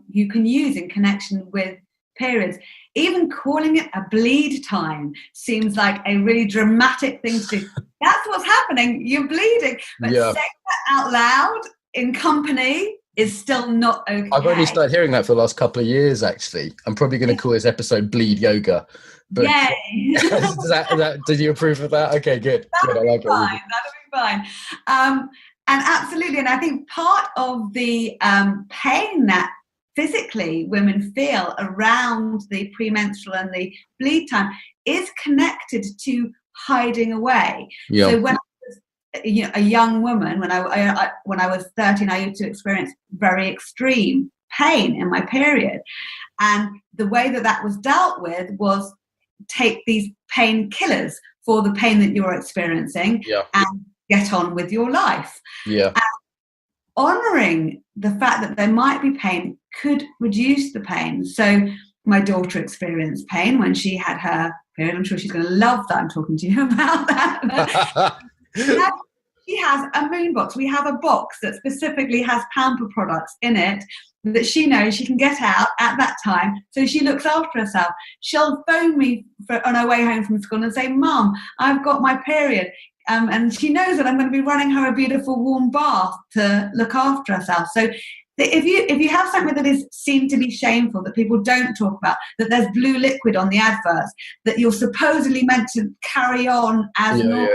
you can use in connection with periods. Even calling it a bleed time seems like a really dramatic thing to do. That's what's happening. You're bleeding. But saying that out loud in company is still not okay. I've only started hearing that for the last couple of years, actually. I'm probably going to call this episode Bleed Yoga. But yay! Did you approve of that? Okay, good. That'll be fine. And absolutely, and I think part of the pain that physically women feel around the premenstrual and the bleed time is connected to hiding away. So when I was a young woman, when I was 13, I used to experience very extreme pain in my period, and the way that was dealt with was take these painkillers for the pain that you're experiencing, and get on with your life. And honoring the fact that there might be pain could reduce the pain. So my daughter experienced pain when she had her period. I'm sure she's going to love that I'm talking to you about that. She has a moon box. We have a box that specifically has pamper products in it that she knows she can get out at that time, so she looks after herself. She'll phone me on her way home from school and say, "Mum, I've got my period." And she knows that I'm going to be running her a beautiful warm bath to look after herself. So if you have something that is seen to be shameful, that people don't talk about, that there's blue liquid on the adverts, that you're supposedly meant to carry on as normal,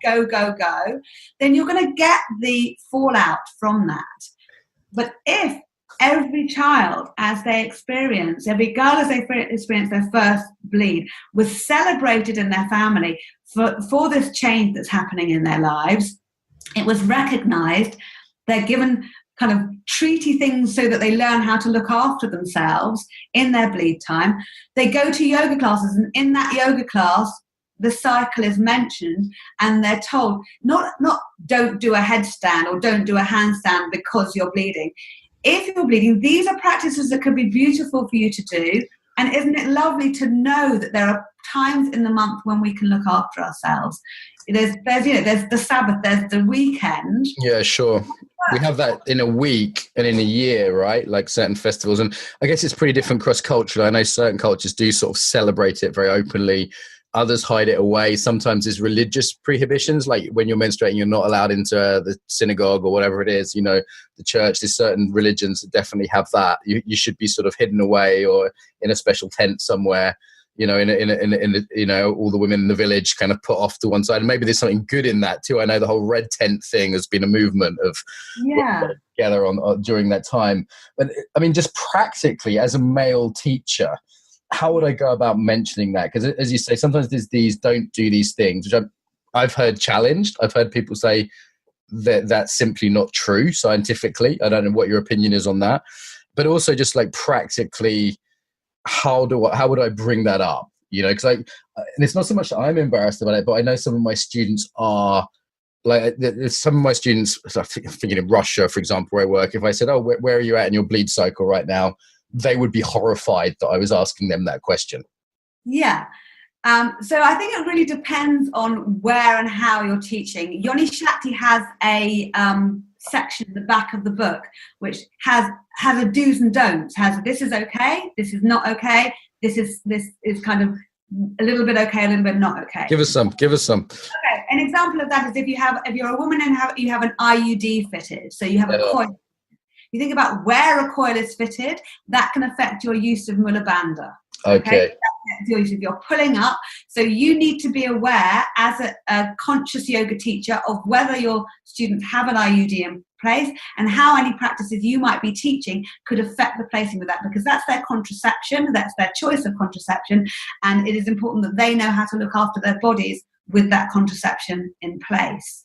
go, then you're going to get the fallout from that. But if every child, as they experience, every girl as they experience their first bleed, was celebrated in their family for this change that's happening in their lives, it was recognized, they're given kind of treaty things so that they learn how to look after themselves in their bleed time. They go to yoga classes, and in that yoga class, the cycle is mentioned, and they're told not don't do a headstand or don't do a handstand because you're bleeding. If you're bleeding, these are practices that could be beautiful for you to do. And isn't it lovely to know that there are times in the month when we can look after ourselves? There's the Sabbath, there's the weekend. Yeah, sure. We have that in a week and in a year, right? Like certain festivals. And I guess it's pretty different cross-culturally. I know certain cultures do sort of celebrate it very openly. Others hide it away. Sometimes there's religious prohibitions, like when you're menstruating, you're not allowed into the synagogue or whatever it is, the church. There's certain religions that definitely have that. You should be sort of hidden away or in a special tent somewhere, in all the women in the village kind of put off to one side. And maybe there's something good in that too. I know the whole red tent thing has been a movement of together on during that time. But I mean, just practically as a male teacher, how would I go about mentioning that? Because as you say, sometimes there's these don't do these things, which I've heard challenged. I've heard people say that that's simply not true scientifically. I don't know what your opinion is on that. But also just like practically, how would I bring that up? Because and it's not so much that I'm embarrassed about it, but I know some of my students are, like some of my students, so I'm thinking in Russia, for example, where I work, if I said, "Oh, where are you at in your bleed cycle right now?" they would be horrified that I was asking them that question. Yeah. So I think it really depends on where and how you're teaching. Yoni Shakti has a section at the back of the book which has a do's and don'ts. Has this is okay, this is not okay, this is kind of a little bit okay, a little bit not okay. Give us some. Okay. An example of that is if you're a woman and you have an IUD fitted, so you have a coil. You think about where a coil is fitted, that can affect your use of Mula Bandha. Okay. If you're pulling up, so you need to be aware as a conscious yoga teacher of whether your students have an IUD in place and how any practices you might be teaching could affect the placing of that, because that's their contraception, that's their choice of contraception, and it is important that they know how to look after their bodies with that contraception in place.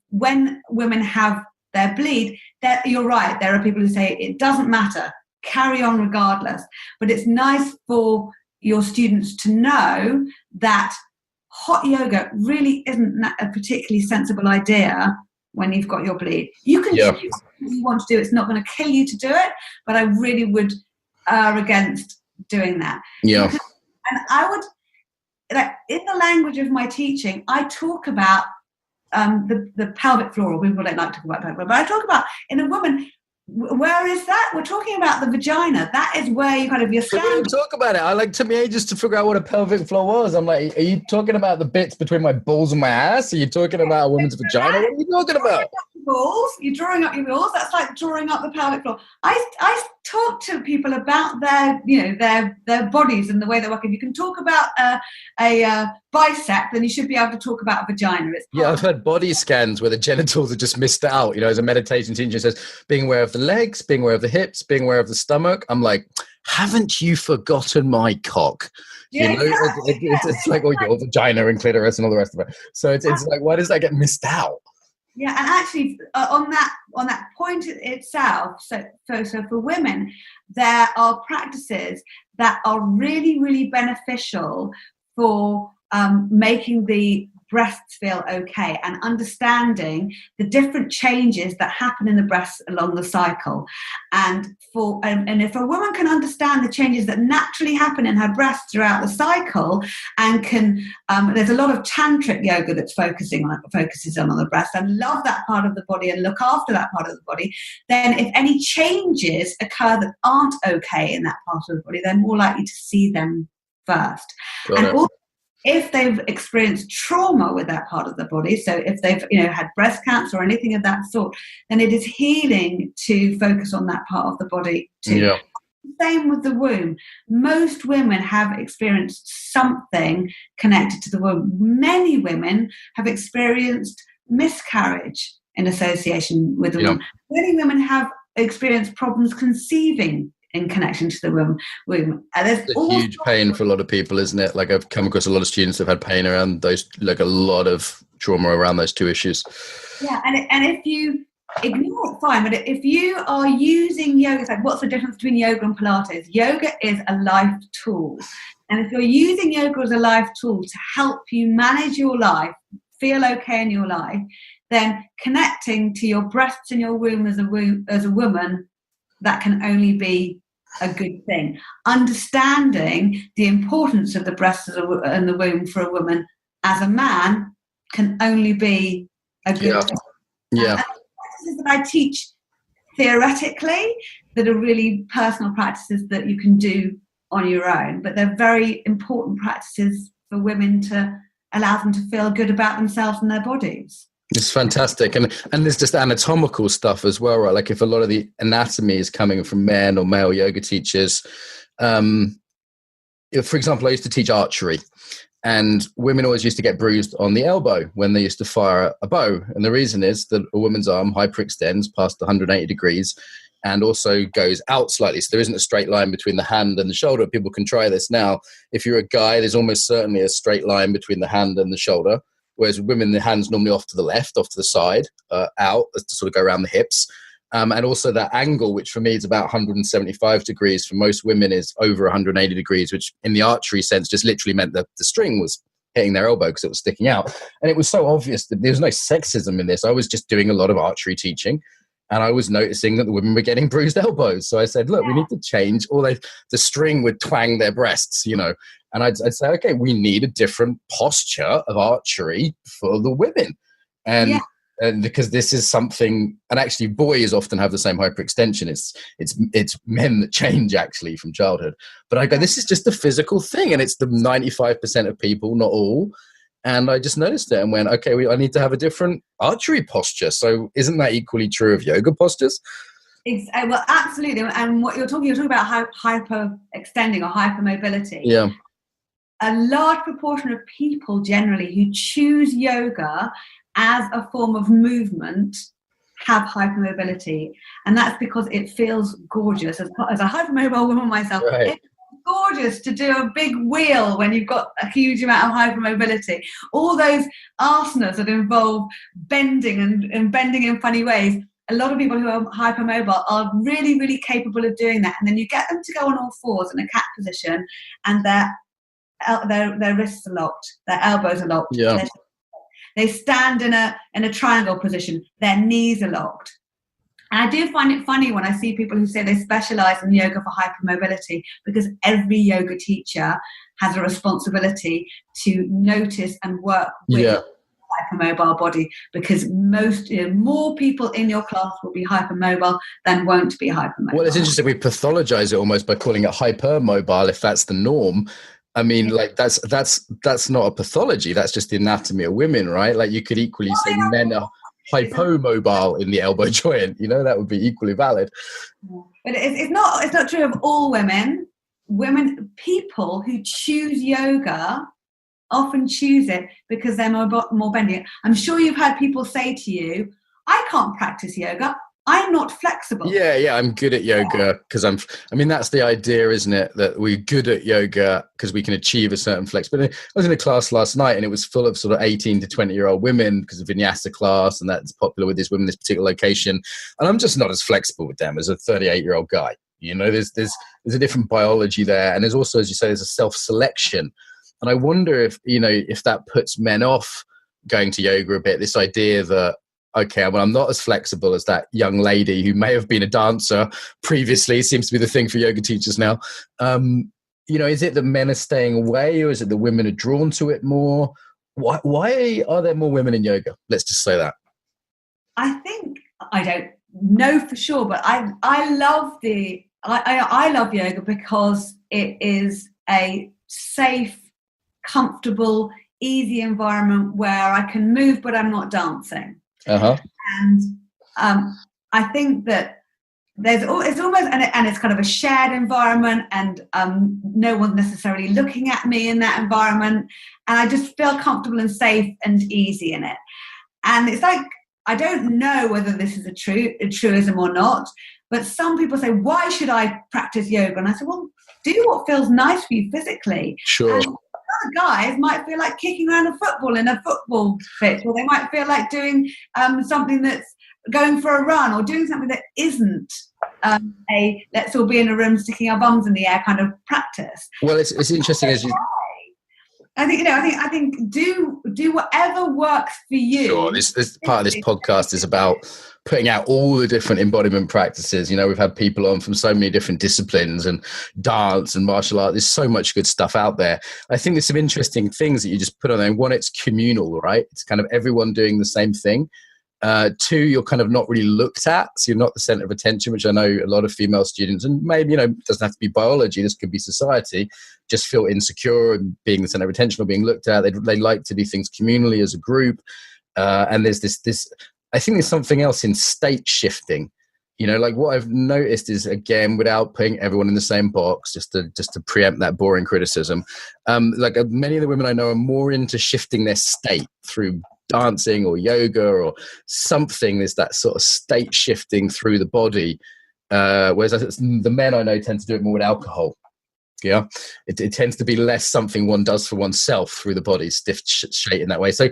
When women have their bleed, you're right, there are people who say it doesn't matter, carry on regardless, but it's nice for your students to know that hot yoga really isn't a particularly sensible idea when you've got your bleed. You can choose what you want to do, it's not going to kill you to do it, but I really would err against doing that. And I would, in the language of my teaching, I talk about the pelvic floor, or people don't like to talk about pelvic floor, but I talk about in a woman, where is that? We're talking about the vagina. That is where you kind of your stand. We don't talk about it. Took me ages to figure out what a pelvic floor was. I'm like, are you talking about the bits between my balls and my ass? Are you talking about a woman's vagina? What are you talking about? Balls. You're drawing up your balls. That's like drawing up the pelvic floor. I talk to people about their bodies and the way they work. If you can talk about a bicep, then you should be able to talk about a vagina. I've heard body scans where the genitals are just missed out. As a meditation teacher says, being aware of the legs, being aware of the hips, being aware of the stomach. I'm like, haven't you forgotten my cock? Yeah, It's like, oh, your vagina and clitoris and all the rest of it. So it's like, why does that get missed out? Yeah, and actually, on that point itself, so for women, there are practices that are really, really beneficial for making the breasts feel okay and understanding the different changes that happen in the breasts along the cycle. And if a woman can understand the changes that naturally happen in her breasts throughout the cycle, and can there's a lot of tantric yoga that focuses on the breast, and love that part of the body and look after that part of the body, then if any changes occur that aren't okay in that part of the body, they're more likely to see them first. Also, if they've experienced trauma with that part of the body, so if they've had breast cancer or anything of that sort, then it is healing to focus on that part of the body too. Yeah. Same with the womb. Most women have experienced something connected to the womb. Many women have experienced miscarriage in association with the womb. Many women have experienced problems conceiving in connection to the womb. It's a huge pain for a lot of people, isn't it? Like, I've come across a lot of students who've had pain around those, like a lot of trauma around those two issues. Yeah, and if you ignore it, fine, but if you are using yoga, it's like, what's the difference between yoga and Pilates? Yoga is a life tool. And if you're using yoga as a life tool to help you manage your life, feel okay in your life, then connecting to your breasts and your womb as a woman, that can only be a good thing. Understanding the importance of the breasts and the womb for a woman as a man can only be a good thing. Yeah. And the practices that I teach theoretically that are really personal practices that you can do on your own, but they're very important practices for women to allow them to feel good about themselves and their bodies. It's fantastic. And there's just anatomical stuff as well, right? Like, if a lot of the anatomy is coming from men or male yoga teachers, for example, I used to teach archery, and women always used to get bruised on the elbow when they used to fire a bow. And the reason is that a woman's arm hyperextends past 180 degrees and also goes out slightly. So there isn't a straight line between the hand and the shoulder. People can try this now. If you're a guy, there's almost certainly a straight line between the hand and the shoulder. Whereas with women, the hand's normally off to the left, off to the side, out, to sort of go around the hips. And also that angle, which for me is about 175 degrees, for most women is over 180 degrees, which in the archery sense just literally meant that the string was hitting their elbow because it was sticking out. And it was so obvious that there was no sexism in this. I was just doing a lot of archery teaching, and I was noticing that the women were getting bruised elbows. So I said, look, we need to change. The string would twang their breasts, And I'd say, okay, we need a different posture of archery for the women. And because this is something, and actually boys often have the same hyperextension. It's men that change actually from childhood. But I go, this is just a physical thing, and it's the 95% of people, not all. And I just noticed it and went, okay, I need to have a different archery posture. So isn't that equally true of yoga postures? Well, absolutely. And what you're talking about hyper-extending or hypermobility. Yeah. A large proportion of people generally who choose yoga as a form of movement have hypermobility. And that's because it feels gorgeous. As a hypermobile woman myself, right. It's gorgeous to do a big wheel when you've got a huge amount of hypermobility. All those asanas that involve bending and bending in funny ways. A lot of people who are hypermobile are really, really capable of doing that. And then you get them to go on all fours in a cat position, and their wrists are locked, their elbows are locked. Yeah. They stand in a triangle position, their knees are locked. And I do find it funny when I see people who say they specialize in yoga for hypermobility, because every yoga teacher has a responsibility to notice and work with a hypermobile body, because more people in your class will be hypermobile than won't be hypermobile. Well, it's interesting. We pathologize it almost by calling it hypermobile if that's the norm. I mean, like that's not a pathology. That's just the anatomy of women, right? Like, you could equally say men are hypomobile in the elbow joint. That would be equally valid. But it's not true of all women. People who choose yoga often choose it because they're more bending. I'm sure you've had people say to you, I can't practice yoga. I'm not flexible. Yeah, I'm good at yoga because that's the idea, isn't it? That we're good at yoga because we can achieve a certain flexibility. I was in a class last night and it was full of sort of 18 to 20-year-old women because of vinyasa class, and that's popular with these women in this particular location. And I'm just not as flexible with them as a 38-year-old guy. You know, there's a different biology there. And there's also, as you say, there's a self-selection. And I wonder if that puts men off going to yoga a bit, this idea that, okay, well, I'm not as flexible as that young lady who may have been a dancer previously, seems to be the thing for yoga teachers now. Is it that men are staying away, or is it the women are drawn to it more? Why are there more women in yoga? Let's just say that. I think, I don't know for sure, but I love I love yoga because it is a safe, comfortable, easy environment where I can move, but I'm not dancing. And I think that it's almost, and it's kind of a shared environment, and no one's necessarily looking at me in that environment, and I just feel comfortable and safe and easy in it. And it's like, I don't know whether this is a truism or not, but some people say, why should I practice yoga? And I said, well, do what feels nice for you physically. Sure. And other guys might feel like kicking around a football in a football pitch, or they might feel like doing something that's going for a run, or doing something that isn't a let's all be in a room sticking our bums in the air kind of practice. Well, it's interesting as you. I think do whatever works for you. Sure. This part of this podcast is about putting out all the different embodiment practices. We've had people on from so many different disciplines and dance and martial art. There's so much good stuff out there. I think there's some interesting things that you just put on there. One, it's communal, right? It's kind of everyone doing the same thing. Two, you're kind of not really looked at, so you're not the center of attention, which I know a lot of female students, and maybe it doesn't have to be biology, this could be society, just feel insecure and being the center of attention or being looked at. They like to do things communally as a group, and there's this I think there's something else in state shifting. Like what I've noticed is, again, without putting everyone in the same box, just to preempt that boring criticism, like many of the women I know are more into shifting their state through dancing or yoga or something. There's that sort of state shifting through the body, whereas the men I know tend to do it more with alcohol. It tends to be less something one does for oneself through the body, stiff straight in that way. So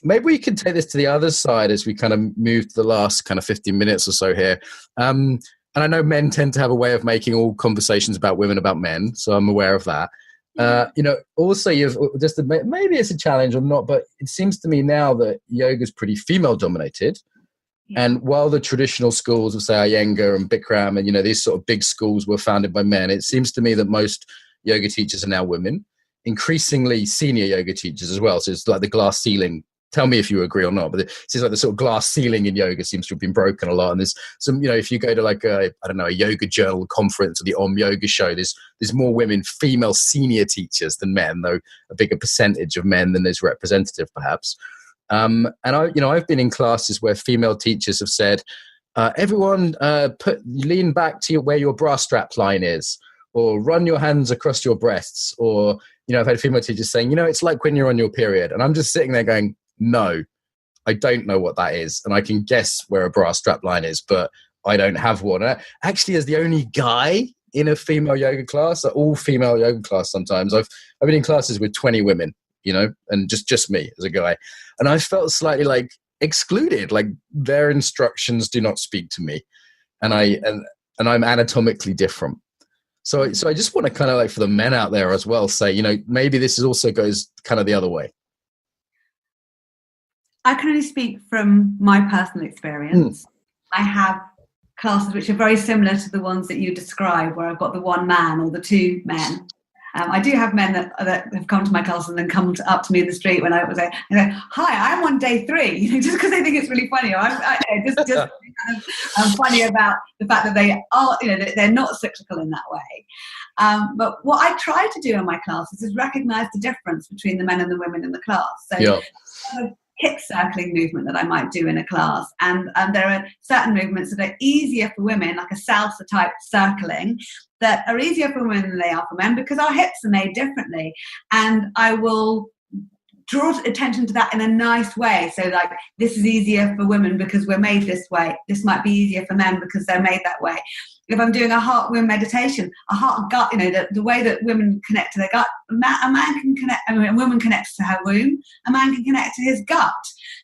maybe we can take this to the other side as we kind of move to the last kind of 15 minutes or so here. And I know men tend to have a way of making all conversations about women about men, so I'm aware of that. Also you've just maybe it's a challenge or not, but it seems to me now that yoga is pretty female dominated. And while the traditional schools of, say, Iyengar and Bikram and these sort of big schools were founded by men, it seems to me that most yoga teachers are now women, increasingly senior yoga teachers as well. So it's like the glass ceiling. Tell me if you agree or not, but it seems like the sort of glass ceiling in yoga seems to have been broken a lot. And there's some, if you go to like a yoga journal conference or the Om Yoga show, there's more women, female senior teachers than men, though a bigger percentage of men than is representative, perhaps. And I've been in classes where female teachers have said, everyone lean back to where your bra strap line is, or run your hands across your breasts, or, I've had female teachers saying, it's like when you're on your period. And I'm just sitting there going, no, I don't know what that is. And I can guess where a bra strap line is, but I don't have one. Actually, as the only guy in a female yoga class, all female yoga class sometimes, I've been in classes with 20 women, and just me as a guy. And I felt slightly like excluded, like their instructions do not speak to me. And I'm anatomically different. So I just want to kind of, like, for the men out there as well, say, maybe this is also goes kind of the other way. I can only speak from my personal experience. I have classes which are very similar to the ones that you describe, where I've got the one man or the two men. I do have men that have come to my class and then come up to me in the street when I was there and go, "Hi, I'm on day 3," just because they think it's really funny. Or just kind of funny about the fact that they are, they're not cyclical in that way. But what I try to do in my classes is recognise the difference between the men and the women in the class. So hip circling movement that I might do in a class, and there are certain movements that are easier for women, like a salsa type circling, that are easier for women than they are for men, because our hips are made differently. And I will draw attention to that in a nice way. So like, this is easier for women because we're made this way. This might be easier for men because they're made that way. If I'm doing a heart-womb meditation, a heart-gut, the way that women connect to their gut, a man can connect, a woman connects to her womb, a man can connect to his gut.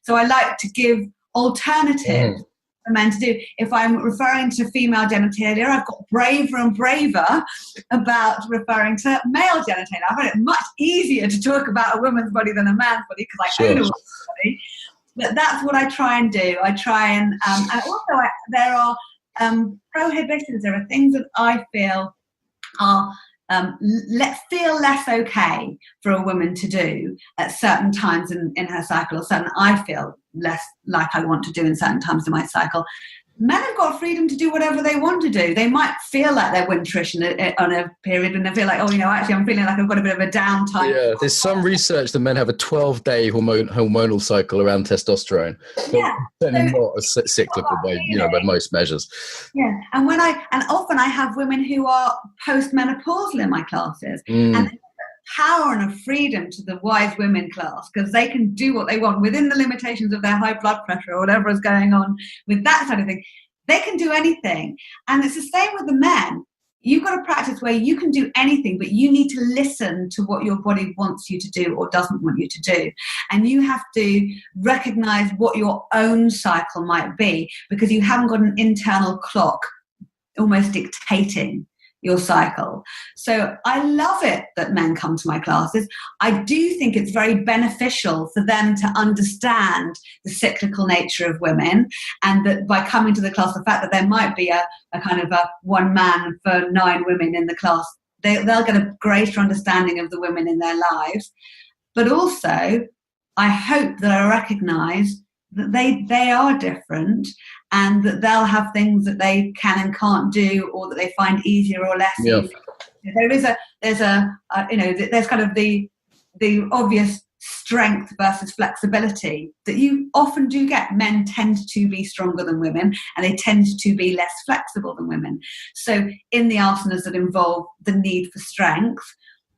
So I like to give alternatives for men to do. If I'm referring to female genitalia, I've got braver and braver about referring to male genitalia. I find it much easier to talk about a woman's body than a man's body because I own a woman's body. But that's what I try and do. I try and also there are prohibitions. There are things that I feel are feel less okay for a woman to do at certain times in her cycle, or certain I feel less like I want to do in certain times in my cycle. Men have got freedom to do whatever they want to do. They might feel like they're winterish on a period, and they feel like, actually I'm feeling like I've got a bit of a downtime. Yeah, there's some research that men have a 12-day hormonal cycle around testosterone. Yeah, certainly not as cyclical by most measures. Yeah, and often I have women who are postmenopausal in my classes, and power and a freedom to the wise women class because they can do what they want within the limitations of their high blood pressure or whatever is going on with that sort of thing. They can do anything. And it's the same with the men. You've got a practice where you can do anything, but you need to listen to what your body wants you to do or doesn't want you to do. And you have to recognize what your own cycle might be because you haven't got an internal clock almost dictating your cycle. So I love it that men come to my classes. I do think it's very beneficial for them to understand the cyclical nature of women, and that by coming to the class, the fact that there might be a kind of a one man for 9 women in the class, they'll get a greater understanding of the women in their lives. But also, I hope that I recognize that they are different, and that they'll have things that they can and can't do, or that they find easier or less easy. There's kind of the obvious strength versus flexibility that you often do get. Men tend to be stronger than women, and they tend to be less flexible than women. So in the asanas that involve the need for strength,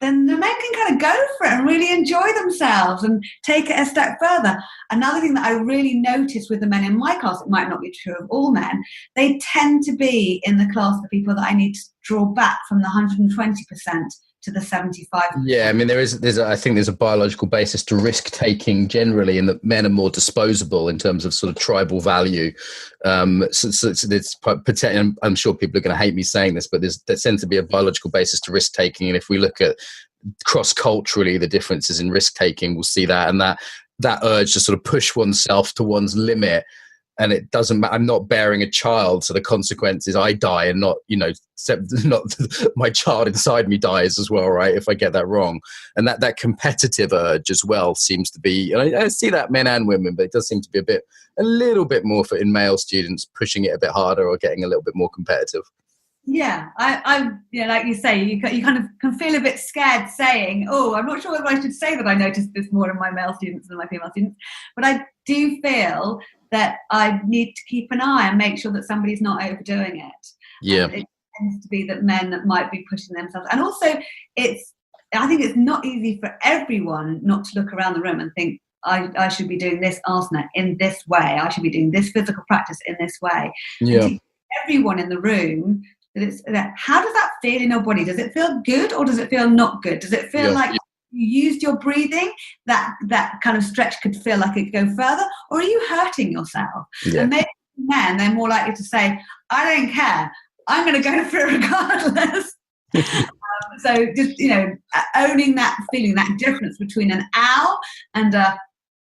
then the men can kind of go for it and really enjoy themselves and take it a step further. Another thing that I really notice with the men in my class, it might not be true of all men, they tend to be in the class the people that I need to draw back from the 120% to the 75%. Yeah, I mean, I think there's a biological basis to risk taking generally, and that men are more disposable in terms of sort of tribal value. So it's I'm sure people are going to hate me saying this, but there tends to be a biological basis to risk taking. And if we look at cross-culturally the differences in risk taking, we'll see that, and that urge to sort of push oneself to one's limit. And it doesn't matter. I'm not bearing a child, so the consequence is I die, and not my child inside me dies as well, right? If I get that wrong, and that competitive urge as well seems to be, and I see that men and women, but it does seem to be a little bit more in male students, pushing it a bit harder or getting a little bit more competitive. Yeah, I like you say, you kind of can feel a bit scared saying, I'm not sure whether I should say that I noticed this more in my male students than my female students, but I do feel that I need to keep an eye and make sure that somebody's not overdoing it. Yeah. And it tends to be that men that might be pushing themselves. And also, I think it's not easy for everyone not to look around the room and think, I should be doing this asana in this way. I should be doing this physical practice in this way. Yeah. And everyone in the room, how does that feel in your body? Does it feel good or does it feel not good? Does it feel like you used your breathing, that kind of stretch could feel like it could go further, or are you hurting yourself? Yeah. And maybe men, they're more likely to say, I don't care, I'm going to go for it regardless. So just owning that feeling, that difference between an ow and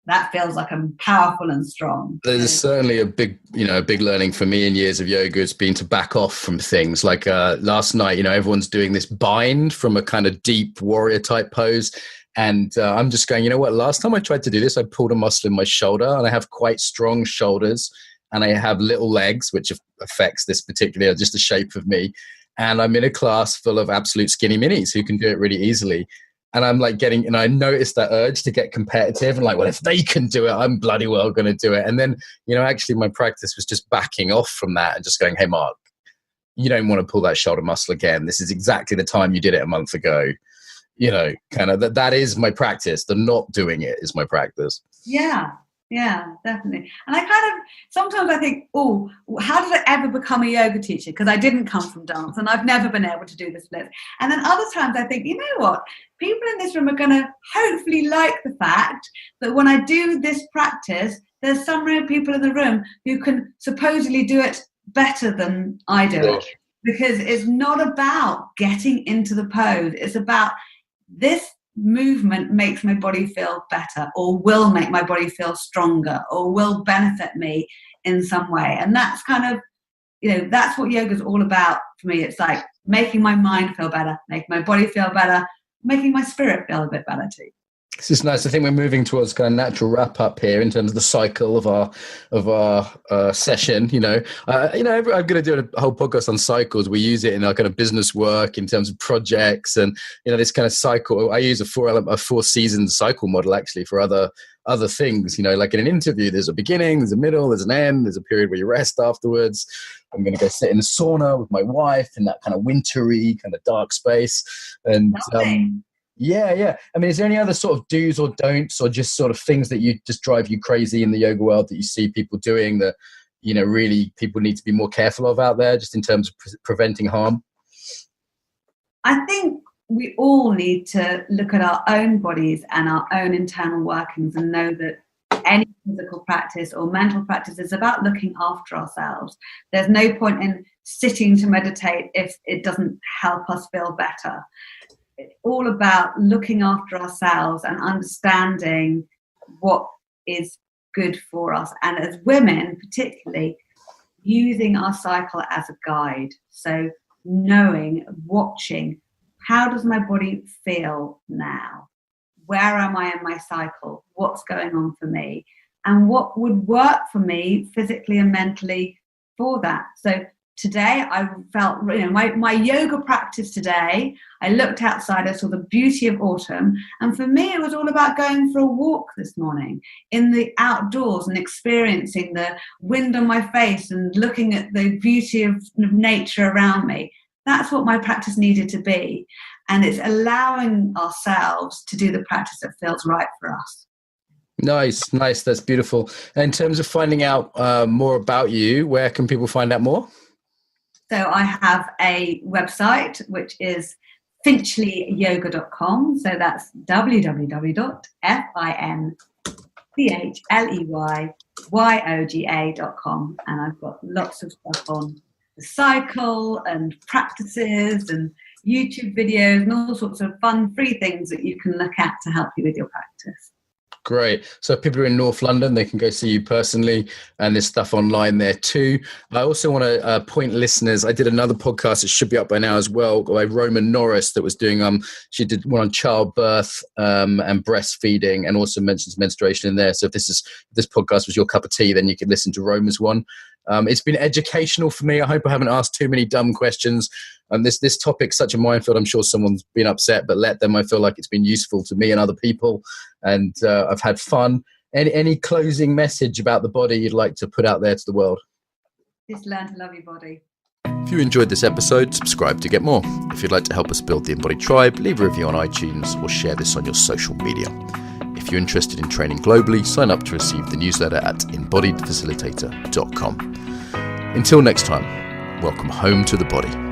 that feels like I'm powerful and strong. There's certainly a big learning for me in years of yoga. It's been to back off from things like last night, everyone's doing this bind from a kind of deep warrior type pose. And I'm just going, last time I tried to do this, I pulled a muscle in my shoulder, and I have quite strong shoulders, and I have little legs, which affects this particularly, just the shape of me. And I'm in a class full of absolute skinny minis who can do it really easily. And I'm like I noticed that urge to get competitive and like, well, if they can do it, I'm bloody well going to do it. And then, actually my practice was just backing off from that and just going, hey, Mark, you don't want to pull that shoulder muscle again. This is exactly the time you did it a month ago. kind of that is my practice. The not doing it is my practice. Yeah, definitely. And I kind of, sometimes I think, oh, how did I ever become a yoga teacher? Because I didn't come from dance and I've never been able to do the splits. And then other times I think, you know what? People in this room are going to hopefully like the fact that when I do this practice, there's some people in the room who can supposedly do it better than I do it. Because it's not about getting into the pose. It's about this movement makes my body feel better, or will make my body feel stronger, or will benefit me in some way. And that's kind of, that's what yoga is all about for me. It's like making my mind feel better, making my body feel better, making my spirit feel a bit better too. This is nice. I think we're moving towards kind of natural wrap up here in terms of the cycle of our session. I'm going to do a whole podcast on cycles. We use it in our kind of business work in terms of projects, and this kind of cycle. I use a 4-season cycle model actually for other things. Like in an interview, there's a beginning, there's a middle, there's an end, there's a period where you rest afterwards. I'm going to go sit in the sauna with my wife in that kind of wintry, kind of dark space, and. Yeah. I mean, is there any other sort of do's or don'ts, or just sort of things that you just drive you crazy in the yoga world that you see people doing that, really people need to be more careful of out there, just in terms of preventing harm? I think we all need to look at our own bodies and our own internal workings and know that any physical practice or mental practice is about looking after ourselves. There's no point in sitting to meditate if it doesn't help us feel better. It's all about looking after ourselves and understanding what is good for us. And as women, particularly, using our cycle as a guide. So knowing, watching, how does my body feel now? Where am I in my cycle? What's going on for me? And what would work for me physically and mentally for that? So today I felt, my yoga practice today, I looked outside, I saw the beauty of autumn. And for me, it was all about going for a walk this morning in the outdoors and experiencing the wind on my face and looking at the beauty of nature around me. That's what my practice needed to be. And it's allowing ourselves to do the practice that feels right for us. Nice. That's beautiful. And in terms of finding out more about you, where can people find out more? So I have a website, which is finchleyyoga.com. So that's www.finchleyyoga.com. And I've got lots of stuff on the cycle and practices and YouTube videos and all sorts of fun, free things that you can look at to help you with your practice. Great. So if people are in North London, they can go see you personally, and there's stuff online there too. I also want to point listeners, I did another podcast, it should be up by now as well, by Roman Norris that was doing, she did one on childbirth and breastfeeding, and also mentions menstruation in there. So if this podcast was your cup of tea, then you could listen to Roma's one. It's been educational for me. I hope I haven't asked too many dumb questions. This topic's such a minefield. I'm sure someone's been upset, but let them. I feel like it's been useful to me and other people, and I've had fun. Any closing message about the body you'd like to put out there to the world? Just learn to love your body. If you enjoyed this episode, subscribe to get more. If you'd like to help us build the Embodied Tribe, leave a review on iTunes or share this on your social media. If you're interested in training globally, sign up to receive the newsletter at embodiedfacilitator.com. Until next time, welcome home to the body.